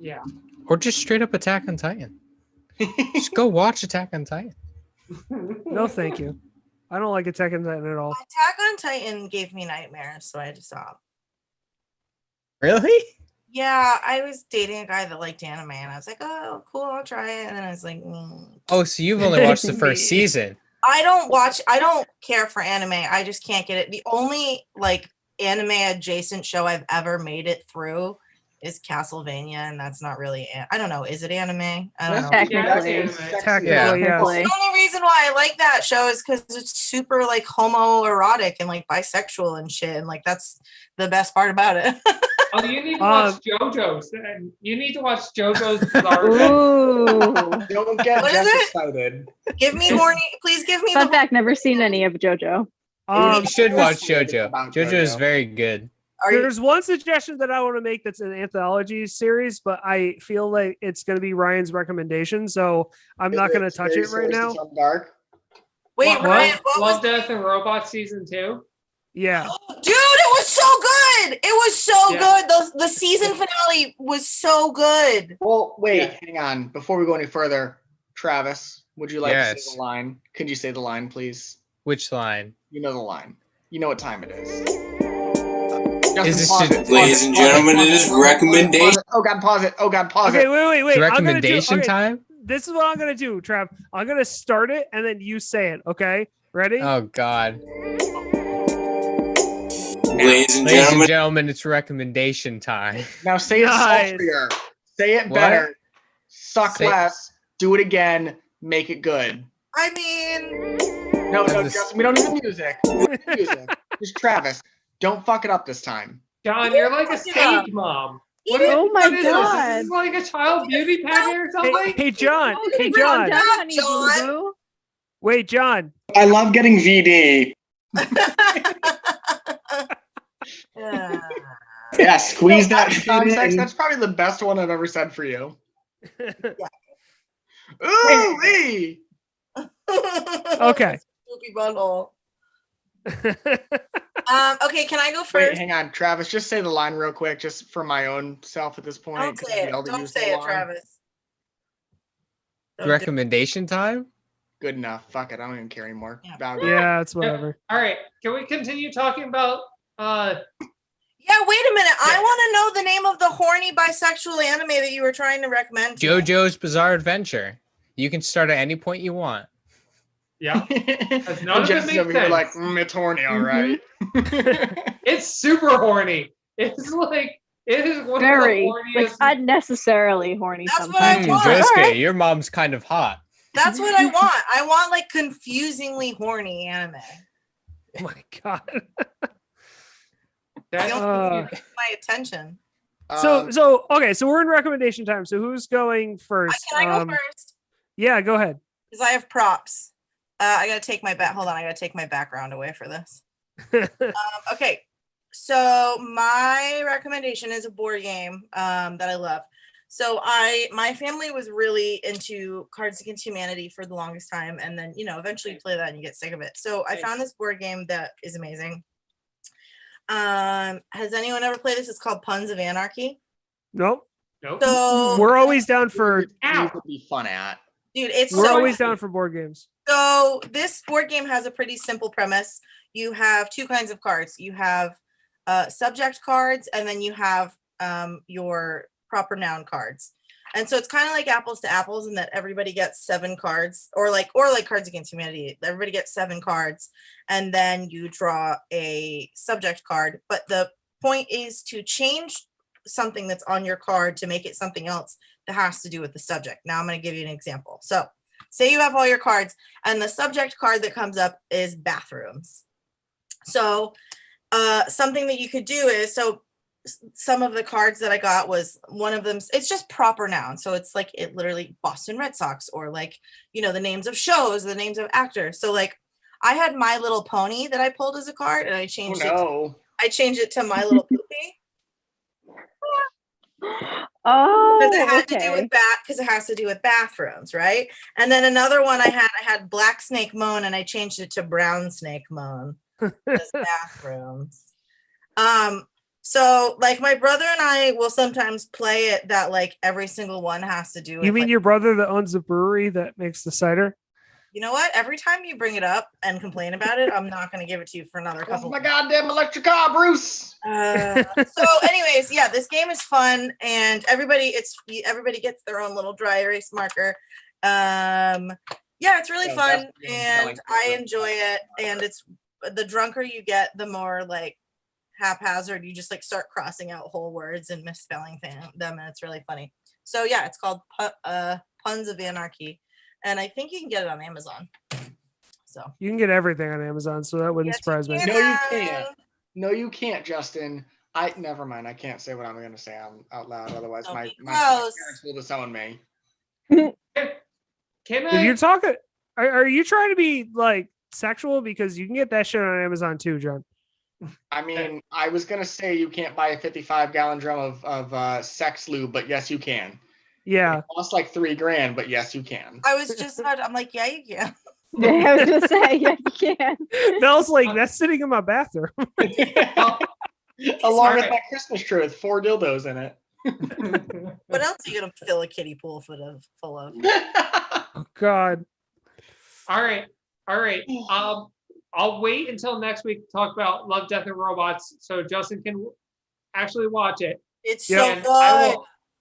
Yeah. Or just straight up Attack on Titan. Just go watch Attack on Titan. No, thank you. I don't like Attack on Titan at all. Attack on Titan gave me nightmares, so I had to stop. Really? Yeah, I was dating a guy that liked anime, and I was like, "Oh, cool, I'll try it." And then I was like, Oh, so you've only watched the first season? I don't care for anime. I just can't get it. The only like anime adjacent show I've ever made it through is Castlevania, and that's not really. I don't know. Is it anime? I don't know. Technically. Technically, Yeah. yes. The only reason why I like that show is because it's super like homoerotic and like bisexual and shit, and like that's the best part about it. Oh, you need to watch JoJo's. You need to watch JoJo's Bizarre Adventure. Ooh. Don't get What is Jeff it? excited. Give me horny. Please give me Fun the. fact, never seen any of JoJo. You should watch JoJo. About JoJo is JoJo. very good. There's one suggestion that I want to make that's an anthology series, but I feel like it's going to be Ryan's recommendation, so I'm not going to touch it right now. Dark. Wait, Ryan, what was Love, Death, and Robots Season 2? Yeah. Dude, it was so good. It was so good. The season finale was so good. Well, wait, hang on. Before we go any further, Travis, would you like to say Yes. the line? Could you say the line, please? Which line? You know the line. You know what time it is. Is this Pause just- it. Ladies and gentlemen, it is recommendation. Oh God, pause it. Oh God, pause Okay, it. wait. Recommendation time? This is what I'm going to do, Trav. I'm going to start it, and then you say it, okay? Ready? Oh, God. Ladies and Ladies and gentlemen, gentlemen, it's recommendation time. Now say it Nice. saltier. Say it What? better. Suck Say- less. Do it again. Make it good. I mean, No, This- Justin, we don't need music. We don't need music. Just Travis. Don't fuck it up this time. John, you're like a Yeah. stage mom. Oh my What is this? God. This is like a child beauty pageant or something? Hey, John. Hey, Bring it John. down, Honey John. boo-boo. Wait, John. I love getting VD. Yeah, squeeze that context. That's probably the best one I've ever said for you. Ooh, wee. Okay. Spoopy bundle. Okay, can I go Wait, first? hang on, Travis. Just say the line real quick, just for my own self at this point. Don't 'cause say I it. yelled at you Don't so say it, long. Travis. Don't do- Recommendation time? Good enough. Fuck it. I don't even care anymore. Yeah. Value. Yeah, it's whatever. All right. Can we continue talking about Yeah, wait a minute. I want to know the name of the horny bisexual anime that you were trying to recommend. to me. JoJo's Bizarre Adventure. You can start at any point you want. yeah. And none of it Jess is makes over here like, sense. it's horny, all right. It's super horny. It's like it is one Very, of the like, horniest. unnecessarily horny That's what I sometimes. want. Josuke, Alright. your mom's kind of hot. That's what I want. I want like confusingly horny anime. Oh my God. That's- My attention. So okay, so we're in recommendation time. So who's going first? Can I go first? Yeah, go ahead. Because I have props. I gotta take my hold on, I gotta take my background away for this. Okay, so my recommendation is a board game that I love. So my family was really into Cards Against Humanity for the longest time, and then eventually you play that and you get sick of it. So I found this board game that is amazing. Has anyone ever played this? It's called Puns of Anarchy. Nope. Nope. So We're always down for. These would be fun at. dude, it's We're so always down for board games. So this board game has a pretty simple premise. You have two kinds of cards. You have subject cards, and then you have your proper noun cards. And so it's kind of like apples to apples in that everybody gets 7 cards, or like Cards Against Humanity. Everybody gets 7 cards, and then you draw a subject card. But the point is to change something that's on your card to make it something else that has to do with the subject. Now I'm going to give you an example. So say you have all your cards, and the subject card that comes up is bathrooms. So something that you could do is, so some of the cards that I got was one of them. It's just proper nouns. So it's like, it literally Boston Red Sox, or like, the names of shows, the names of actors. So like I had My Little Pony that I pulled as a card, and I changed it to My Little Poopy. Oh, because it had to do with because it has to do with bathrooms, right? And then another one I had Black Snake Moan, and I changed it to Brown Snake Moan as bathrooms. So like my brother and I will sometimes play it that like every single one has to do with. You mean your brother that owns the brewery that makes the cider? You know what? Every time you bring it up and complain about it, I'm not going to give it to you for another couple. Oh my goddamn electric car, Bruce! So, anyways, yeah, this game is fun, and everybody gets their own little dry erase marker. Yeah, it's really fun, and I enjoy it. And it's the drunker you get, the more like haphazard you just like start crossing out whole words and misspelling them, and it's really funny. So yeah, it's called Puns of Anarchy. And I think you can get it on Amazon. So you can get everything on Amazon, so that wouldn't surprise me. No, you can't. No, you can't, Justin. Never mind. I can't say what I'm going to say out loud. Otherwise, my parents will disown me. Can I? If you're talking, are you trying to be like sexual? Because you can get that shit on Amazon too, John. I mean, I was going to say you can't buy a 55-gallon drum of sex lube, but yes, you can. Yeah. It costs like $3,000, but yes, you can. I was just I'm like, yeah, you can. Yeah, I was gonna say, yeah, you can. Mel's like, that's sitting in my bathroom. Along with that Christmas tree with 4 dildos in it. What else are you gonna fill a kiddie pool full of? Oh God. All right. I'll wait until next week to talk about Love, Death, and Robots, so Justin can actually watch it. It's so good.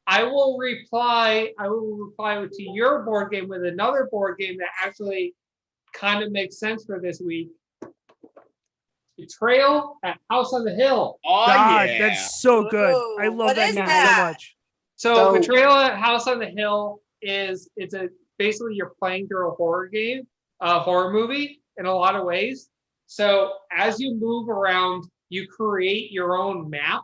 I will reply to your board game with another board game that actually kind of makes sense for this week. Betrayal at House on the Hill. Oh, God, yeah. that's so good. I love that game so much. So Betrayal at House on the Hill it's basically you're playing through a horror movie in a lot of ways. So as you move around, you create your own map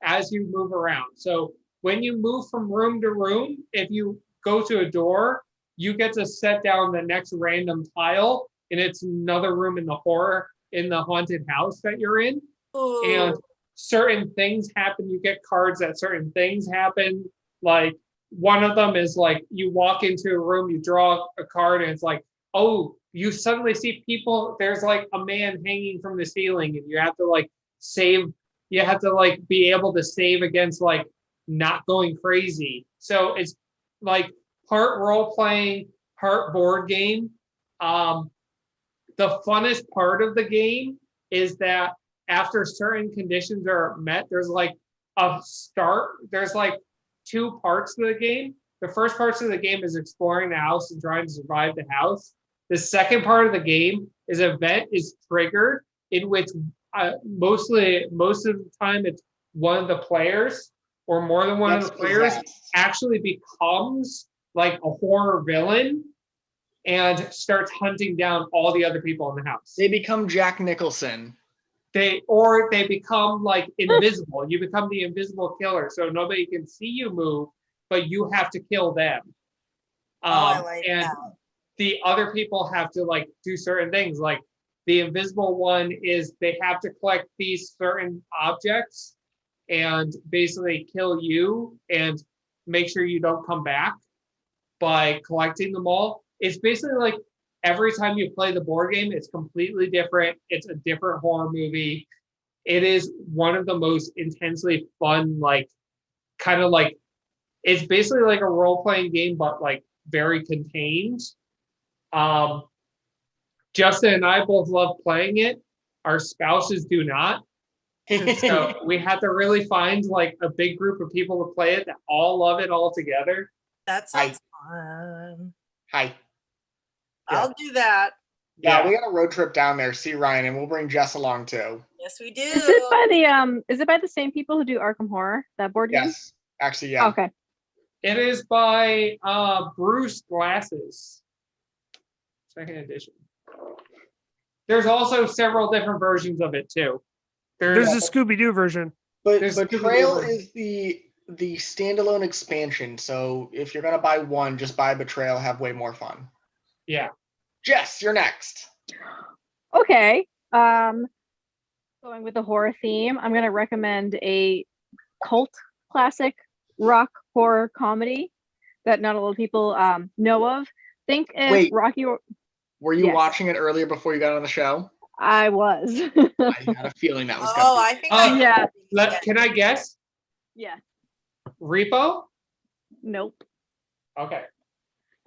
as you move around. So when you move from room to room, if you go to a door, you get to set down the next random tile, and it's another room in the haunted house that you're in. Ooh. And certain things happen. You get cards that certain things happen. Like one of them is like you walk into a room, you draw a card, and it's like, oh, you suddenly see people. There's like a man hanging from the ceiling, and you have to like save. You have to like be able to save against like not going crazy. So it's like part role playing, part board game. The funnest part of the game is that after certain conditions are met, there's like there's like 2 parts to the game. The first parts of the game is exploring the house and trying to survive the house. The second part of the game is an event is triggered in which most of the time it's one of the players or more than one of the players actually becomes like a horror villain and starts hunting down all the other people in the house. They become Jack Nicholson. They become like invisible. You become the invisible killer, so nobody can see you move, but you have to kill them. I like and that. The other people have to like do certain things. Like the invisible one is they have to collect these certain objects and basically kill you and make sure you don't come back by collecting them all. It's basically like every time you play the board game, it's completely different. It's a different horror movie. It is one of the most intensely fun, like kind of like, it's basically like a role-playing game, but like very contained. Justin and I both love playing it. Our spouses do not. So we had to really find like a big group of people to play it that all love it all together. That sounds fun. Hi. I'll do that. Yeah, we got a road trip down there, see Ryan, and we'll bring Jess along too. Yes, we do. Is it by the same people who do Arkham Horror, that board game? Yes. Actually, yeah. Okay. It is by Bruce Glasses. Second edition. There's also several different versions of it too. There's a Scooby-Doo version. But There's Betrayal two is the standalone expansion. So if you're gonna buy one, just buy Betrayal. Have way more fun. Yeah. Jess, you're next. Okay. Going with the horror theme, I'm gonna recommend a cult classic rock horror comedy that not a lot of people know of. Think if Wait. Rocky. Were you Yes. watching it earlier before you got on the show? I was. I had a feeling that was Oh, gonna I think I know Yeah. what it Can I guess? Yeah. Repo? Nope. Okay.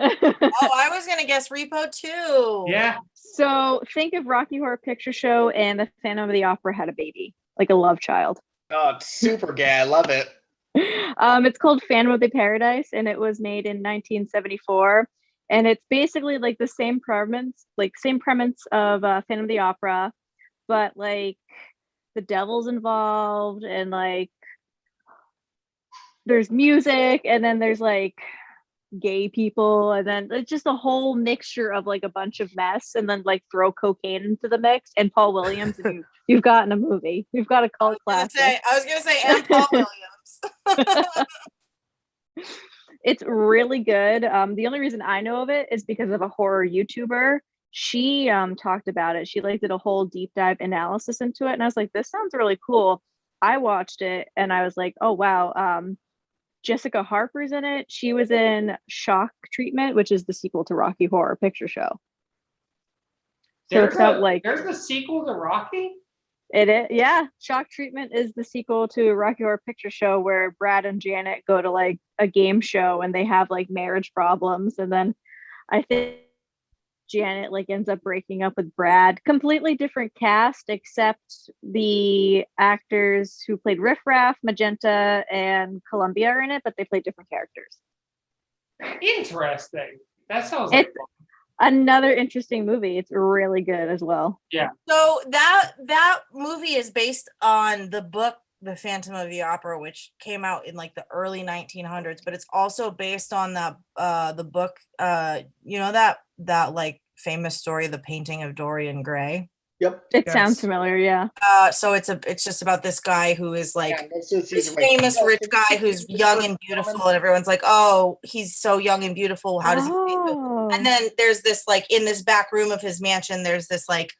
is. Oh, I was gonna guess Repo too. Yeah. So think of Rocky Horror Picture Show and the Phantom of the Opera had a baby, like a love child. Oh, it's super gay. I love it. It's called Phantom of the Paradise, and it was made in 1974. And it's basically like the same premise of Phantom of the Opera, but like the devil's involved, and like there's music, and then there's like gay people, and then it's just a whole mixture of like a bunch of mess, and then like throw cocaine into the mix and Paul Williams, and you've gotten a movie. You've got a cult classic. I was gonna say and Paul Williams. It's really good. The only reason I know of it is because of a horror YouTuber. She talked about it. She like did a whole deep dive analysis into it, and I was like, this sounds really cool. I watched it and I was like, oh wow. Jessica Harper's in it. She was in Shock Treatment, which is the sequel to Rocky Horror Picture Show. So it's not like there's the sequel to Rocky? it is. Yeah, Shock Treatment is the sequel to Rocky Horror Picture Show, where Brad and Janet go to like a game show and they have like marriage problems, and then I think Janet like ends up breaking up with Brad. Completely different cast, except the actors who played Riff Raff, Magenta, and Columbia are in it, but they play different characters. Interesting. That sounds like It's another interesting movie. It's really good as well. Yeah. So that movie is based on the book The Phantom of the Opera, which came out in like the early 1900s, but it's also based on the book you know that like famous story, The Painting of Dorian Gray. Yep. It Yes. sounds familiar, yeah. So it's just about this guy who is like Yeah, that's just this easy, like, famous yeah, rich it's guy just- who's it's young just and beautiful, common. and everyone's like, oh, he's so young and beautiful. How does he? Oh. And then there's this like in this back room of his mansion, there's this like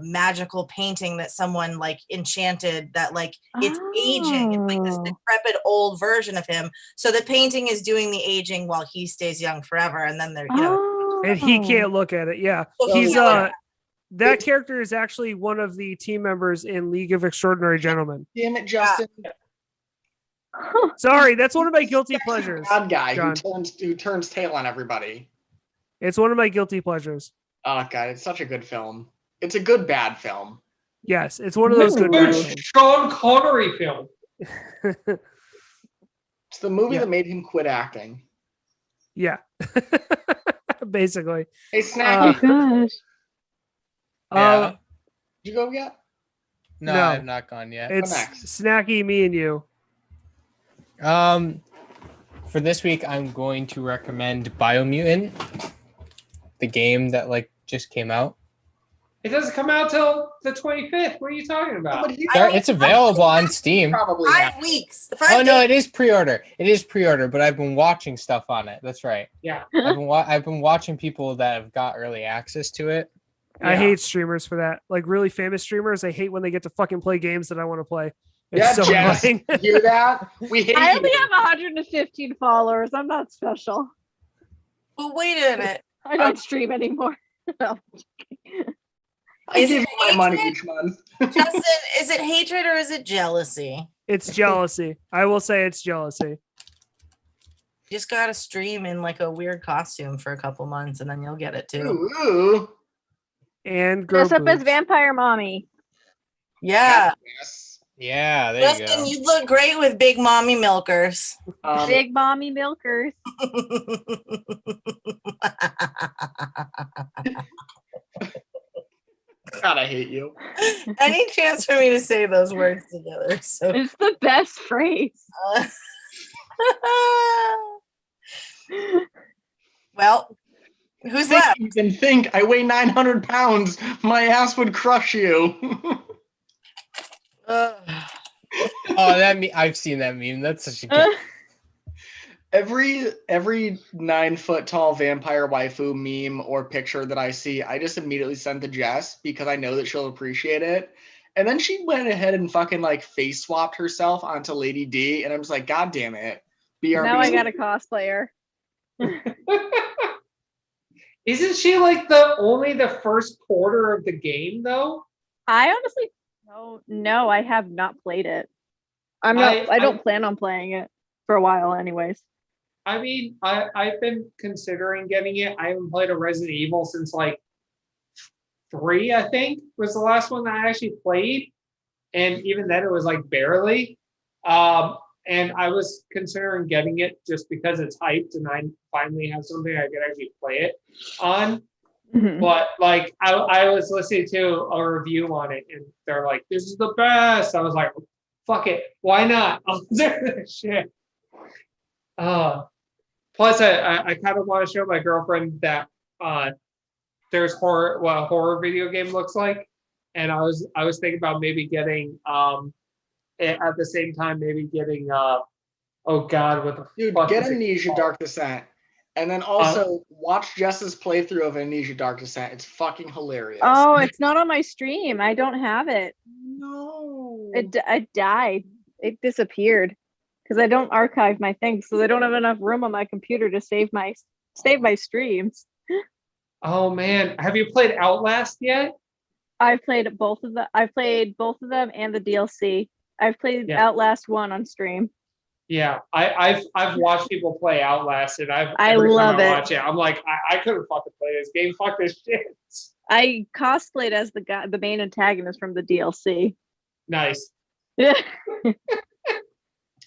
magical painting that someone like enchanted that like it's aging. It's like this Oh. decrepit old version of him. So the painting is doing the aging while he stays young forever. And then they're And he Oh. can't look at it. Yeah. So He's he can't look that character is actually one of the team members in League of Extraordinary Gentlemen. Damn it, Justin. Sorry, that's one of my guilty pleasures. Bad guy John. who turns tail on everybody. It's one of my guilty pleasures. Oh god, it's such a good film. It's a good bad film. Yes, it's one of those good Ooh. bad Good films. Sean Connery film. It's the movie Yeah. that made him quit acting. Yeah. Basically. Hey, Oh Snacky, gosh. Yeah. did you go yet? No, No. I've not gone yet. It's next? Snacky, me and you. For this week, I'm going to recommend Biomutant, the game that like just came out. It doesn't come out till the 25th. What are you talking about? But he It's available on Steam. probably 5 has. weeks. Oh no, it is pre-order. It is pre-order, but I've been watching stuff on it. That's right. Yeah. I've been watching people that have got early access to it. I Yeah. hate streamers for that. Like really famous streamers, I hate when they get to fucking play games that I want to play. It's Yeah, so Jess, annoying. you hear that? We hate I only you. have 115 followers. I'm not special. But wait a minute. I don't stream anymore. No. I Is give it you my money hatred? each month. Justin, is it hatred or is it jealousy? It's jealousy. I will say it's jealousy. You just gotta stream in like a weird costume for a couple months and then you'll get it too. Ooh. And grow Dress up as boobs. Vampire Mommy. Yeah. Yes. Yeah, there you Justin, go. you look great with big mommy milkers. Big Mommy Milkers. God, I hate you. Any chance for me to say those words together? So It's the best phrase. well, who's left? You can think I weigh 900 pounds. My ass would crush you. Oh, I've seen that meme. That's such a good. Every 9 foot tall vampire waifu meme or picture that I see, I just immediately send to Jess because I know that she'll appreciate it. And then she went ahead and fucking like face swapped herself onto Lady D, and I'm just like, God damn it. BRB. Now I got a cosplayer. Isn't she like the first quarter of the game though? I honestly don't know. I have not played it. I don't plan on playing it for a while anyways. I mean, I've been considering getting it. I haven't played a Resident Evil since like 3, I think, was the last one that I actually played. And even then it was like barely. And I was considering getting it just because it's hyped and I finally have something I could actually play it on. Mhm. But like I was listening to a review on it and they're like, this is the best. I was like, fuck it. Why not? I'll do this shit. Plus I kind of want to show my girlfriend that there's what a horror video game looks like. And I was thinking about maybe getting at the same time maybe getting oh god, what the Dude, fuck get is it Amnesia called? Dark Descent. And then also watch Jess's playthrough of Amnesia Dark Descent. It's fucking hilarious. Oh, it's not on my stream. I don't have it. No. It died. It disappeared because I don't archive my things, so I don't have enough room on my computer to save my streams. Oh man, have you played Outlast yet? I've played both of them. I've played both of them and the DLC. I've played Yeah. Outlast 1 on stream. Yeah, I've watched people play Outlast, and I every time love I it. watch it, I'm like, I couldn't fucking play this game. Fuck this shit. I cosplayed as the main antagonist from the DLC. Nice. Yeah.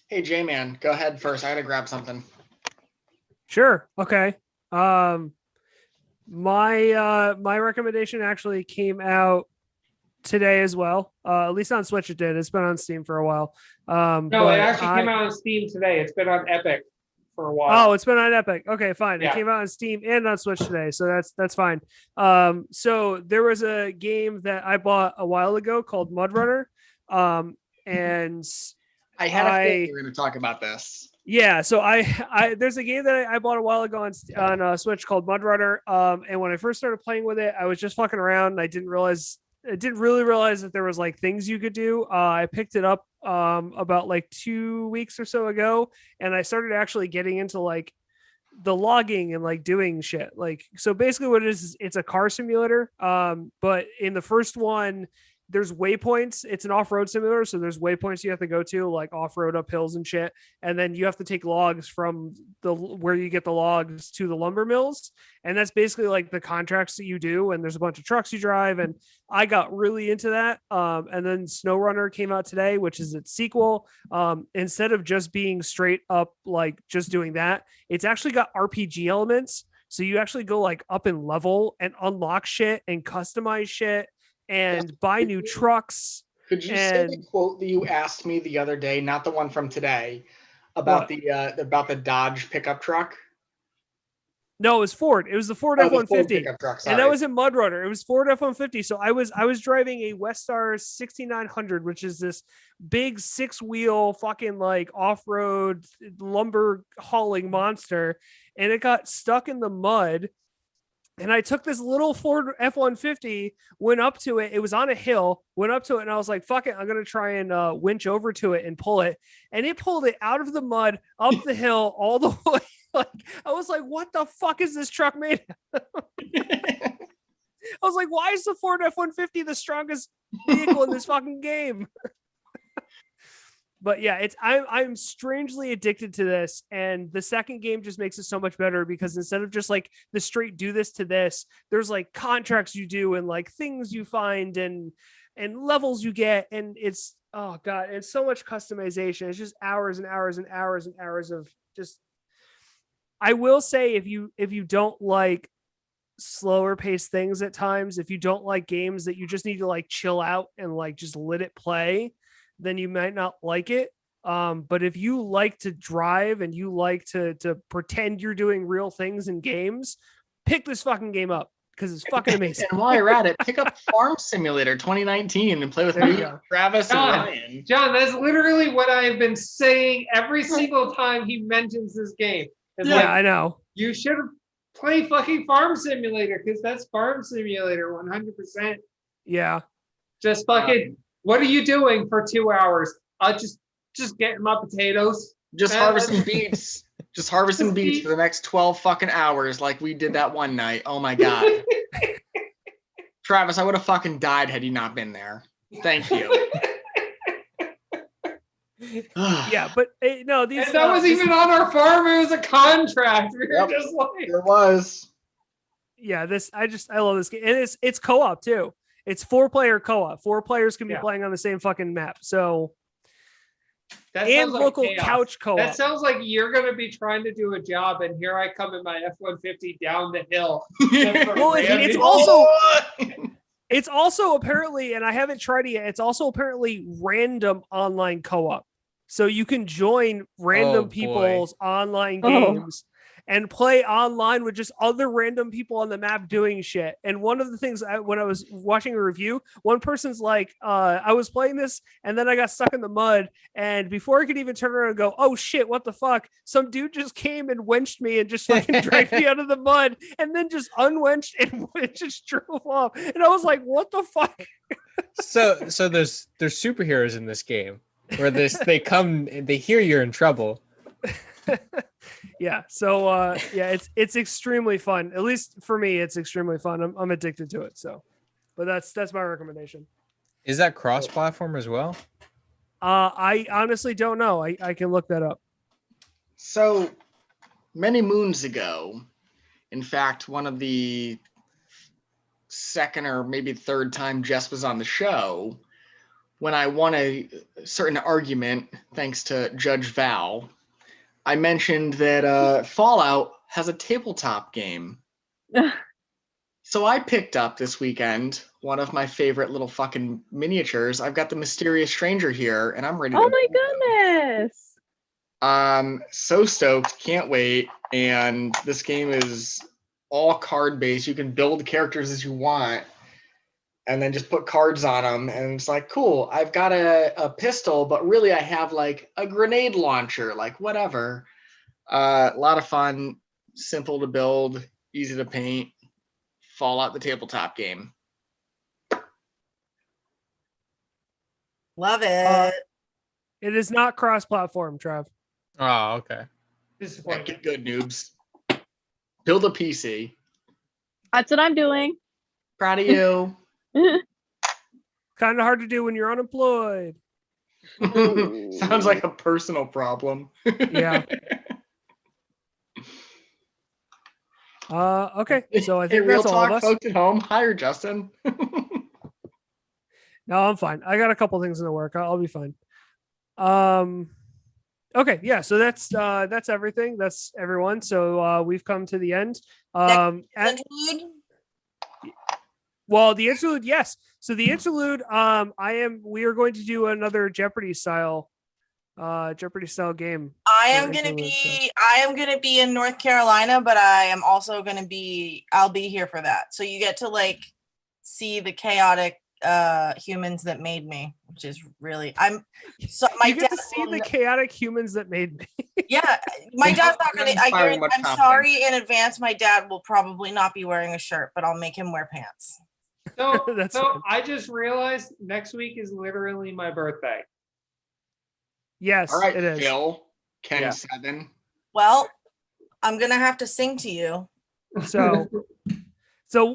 Hey, J-Man, go ahead first. I gotta grab something. Sure. Okay. My recommendation actually came out today as well. At least on Switch it did. It's been on Steam for a while. No, but it actually came out on Steam today. It's been on Epic for a while. Oh, it's been on Epic. Okay, fine. Yeah. It came out on Steam and on Switch today, so that's fine. So there was a game that I bought a while ago called Mud Runner. And I had a feeling you were going to talk about this. yeah, so I there's a game that I bought a while ago on Switch called Mud Runner. And when I first started playing with it, I was just fucking around and I didn't really realize that there was like things you could do. I picked it up about like 2 weeks or so ago, and I started actually getting into like the logging and like doing shit. Like, so basically what it is it's a car simulator. But in the first one, there's waypoints. It's an off-road simulator, so there's waypoints you have to go to, like off-road up hills and shit. And then you have to take logs from where you get the logs to the lumber mills. And that's basically like the contracts that you do. And there's a bunch of trucks you drive. And I got really into that. And then SnowRunner came out today, which is its sequel. Instead of just being straight up like just doing that, it's actually got RPG elements. So you actually go like up in level and unlock shit and customize shit and buy new trucks. Could you say the quote that you asked me the other day, not the one from today, about the Dodge pickup truck? No, it was Ford. It was the Ford F-150, and that was in Mud Runner. It was Ford F-150. So I was driving a Westar 6900, which is this big 6-wheel fucking like off-road lumber hauling monster, and it got stuck in the mud. And I took this little Ford F-150, went up to it. It was on a hill, went up to it, and I was like, fuck it, I'm going to try and winch over to it and pull it. And it pulled it out of the mud, up the hill, all the way. Like, I was like, what the fuck is this truck made of? I was like, why is the Ford F-150 the strongest vehicle in this fucking game? But yeah, I'm strangely addicted to this, and the second game just makes it so much better because instead of just like the straight do this to this, there's like contracts you do and like things you find and levels you get, and it's oh god, it's so much customization. It's just hours and hours and hours and hours of just. I will say if you don't like slower paced things at times, if you don't like games that you just need to like chill out and like just let it play, then you might not like it. But if you like to drive and you like to pretend you're doing real things in games, pick this fucking game up because it's fucking amazing. And while you're at it, pick up Farm Simulator 2019 and play with There you me, go. Travis, and John, Ryan. John, that's literally what I have been saying every single time he mentions this game. It's Yeah, like, I know. you should play fucking Farm Simulator because that's Farm Simulator 100%. Yeah. Just fucking, what are you doing for 2 hours? Just getting my potatoes. Just harvesting beets. Just harvesting beets for the next 12 fucking hours like we did that one night. Oh my God. Travis, I would have fucking died had you not been there. Thank you. Yeah, but no, these. And that was even on our farm. It was a contract. We were Yep. just like, It was. Yeah, I love this game, and it's co-op too. It's 4-player co-op. 4 players can be Yeah. playing on the same fucking map. So that and sounds like local chaos. couch co-op. That sounds like you're going to be trying to do a job, and here I come in my F-150 down the hill. Well, it's also it's also apparently, and I haven't tried it yet. It's also apparently random online co-op, so you can join random Oh, boy. people's online Oh. games and play online with just other random people on the map doing shit. And one of the things when I was watching a review, one person's like, I was playing this and then I got stuck in the mud. And before I could even turn around and go, oh shit, what the fuck? Some dude just came and wenched me and just fucking dragged me out of the mud and then just unwenched and just drove off. And I was like, what the fuck? So there's superheroes in this game where they come and they hear you're in trouble. Yeah. So yeah, it's extremely fun. At least for me, it's extremely fun. I'm addicted to it. So, but that's my recommendation. Is that cross-platform as well? I honestly don't know. I can look that up. So many moons ago, in fact, one of the second or maybe third time Jess was on the show, when I won a certain argument, thanks to Judge Val, I mentioned that Fallout has a tabletop game. So I picked up this weekend one of my favorite little fucking miniatures. I've got the Mysterious Stranger here, and I'm ready to Oh my goodness. so stoked, can't wait. And this game is all card based. You can build characters as you want and then just put cards on them. And it's like, cool, I've got a pistol, but really I have like a grenade launcher, like whatever. A lot of fun, simple to build, easy to paint. Fallout, the tabletop game. Love it. It is not cross-platform, Trav. Oh, okay. Disappointing. Get good, noobs. Build a PC. That's what I'm doing. Proud of you. Kind of hard to do when you're unemployed. Sounds like a personal problem. Yeah. Okay. So I Hey, think real that's all of talk, us. folks at home. Hire Justin. No, I'm fine. I got a couple things in the work. I'll be fine. Okay, yeah. So that's everything. That's everyone. So we've come to the end. Interlude? Well, the interlude, yes. So the interlude, we are going to do another Jeopardy style game. I am Or gonna interlude, be in North Carolina, but I am also I'll be here for that. So you get to like see the chaotic humans that made me, which is really You get to see the chaotic humans that made me. Yeah, my dad's not gonna. Inspiring much I'm confidence. sorry in advance. My dad will probably not be wearing a shirt, but I'll make him wear pants. So, That's so fine. I just realized next week is literally my birthday. Yes, All right, it is. Phil. Ken Yeah. 7. Well, I'm gonna have to sing to you. So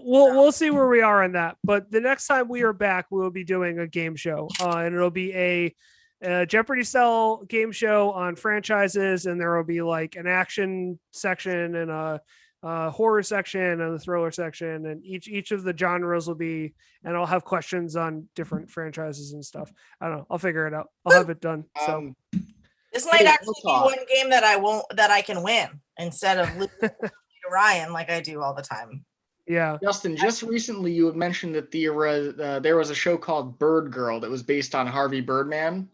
we'll see where we are on that. But the next time we are back, we will be doing a game show, and it'll be a Jeopardy style game show on franchises, and there will be like an action section and a horror section and the thriller section, and each of the genres will be, and I'll have questions on different franchises and stuff. I don't know. I'll figure it out. I'll have it done. So This might Hey, actually be we'll talk. one game that I can win instead of losing to Ryan like I do all the time. yeah. Justin, just recently you had mentioned that there was a show called Bird Girl that was based on Harvey Birdman.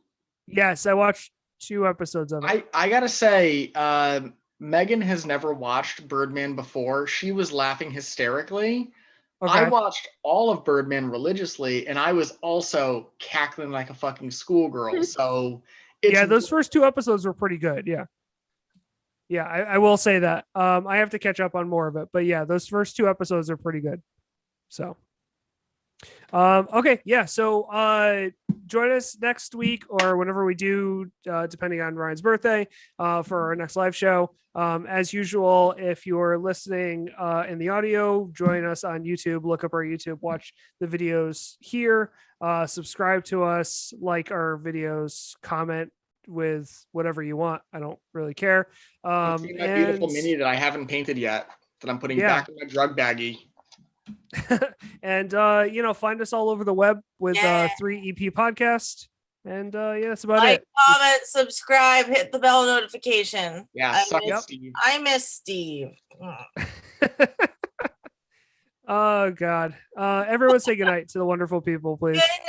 Yes, I watched 2 episodes of it. I gotta say, Megan has never watched Birdman before. She was laughing hysterically. Okay. I watched all of Birdman religiously, and I was also cackling like a fucking schoolgirl. So yeah, those first 2 episodes were pretty good. Yeah. Yeah, I will say that. I have to catch up on more of it, but yeah, those first 2 episodes are pretty good. So, okay, yeah. So, join us next week or whenever we do, depending on Ryan's birthday, for our next live show. As usual, if you're listening in the audio, join us on YouTube. Look up our YouTube, watch the videos here, subscribe to us, like our videos, comment with whatever you want. I don't really care. my beautiful mini that I haven't painted yet that I'm putting back in my drug baggie. And find us all over the web with 3 EP podcast. And that's about it. Comment, subscribe, hit the bell notification. Yeah, I miss Steve. Oh God. Everyone say goodnight to the wonderful people, please.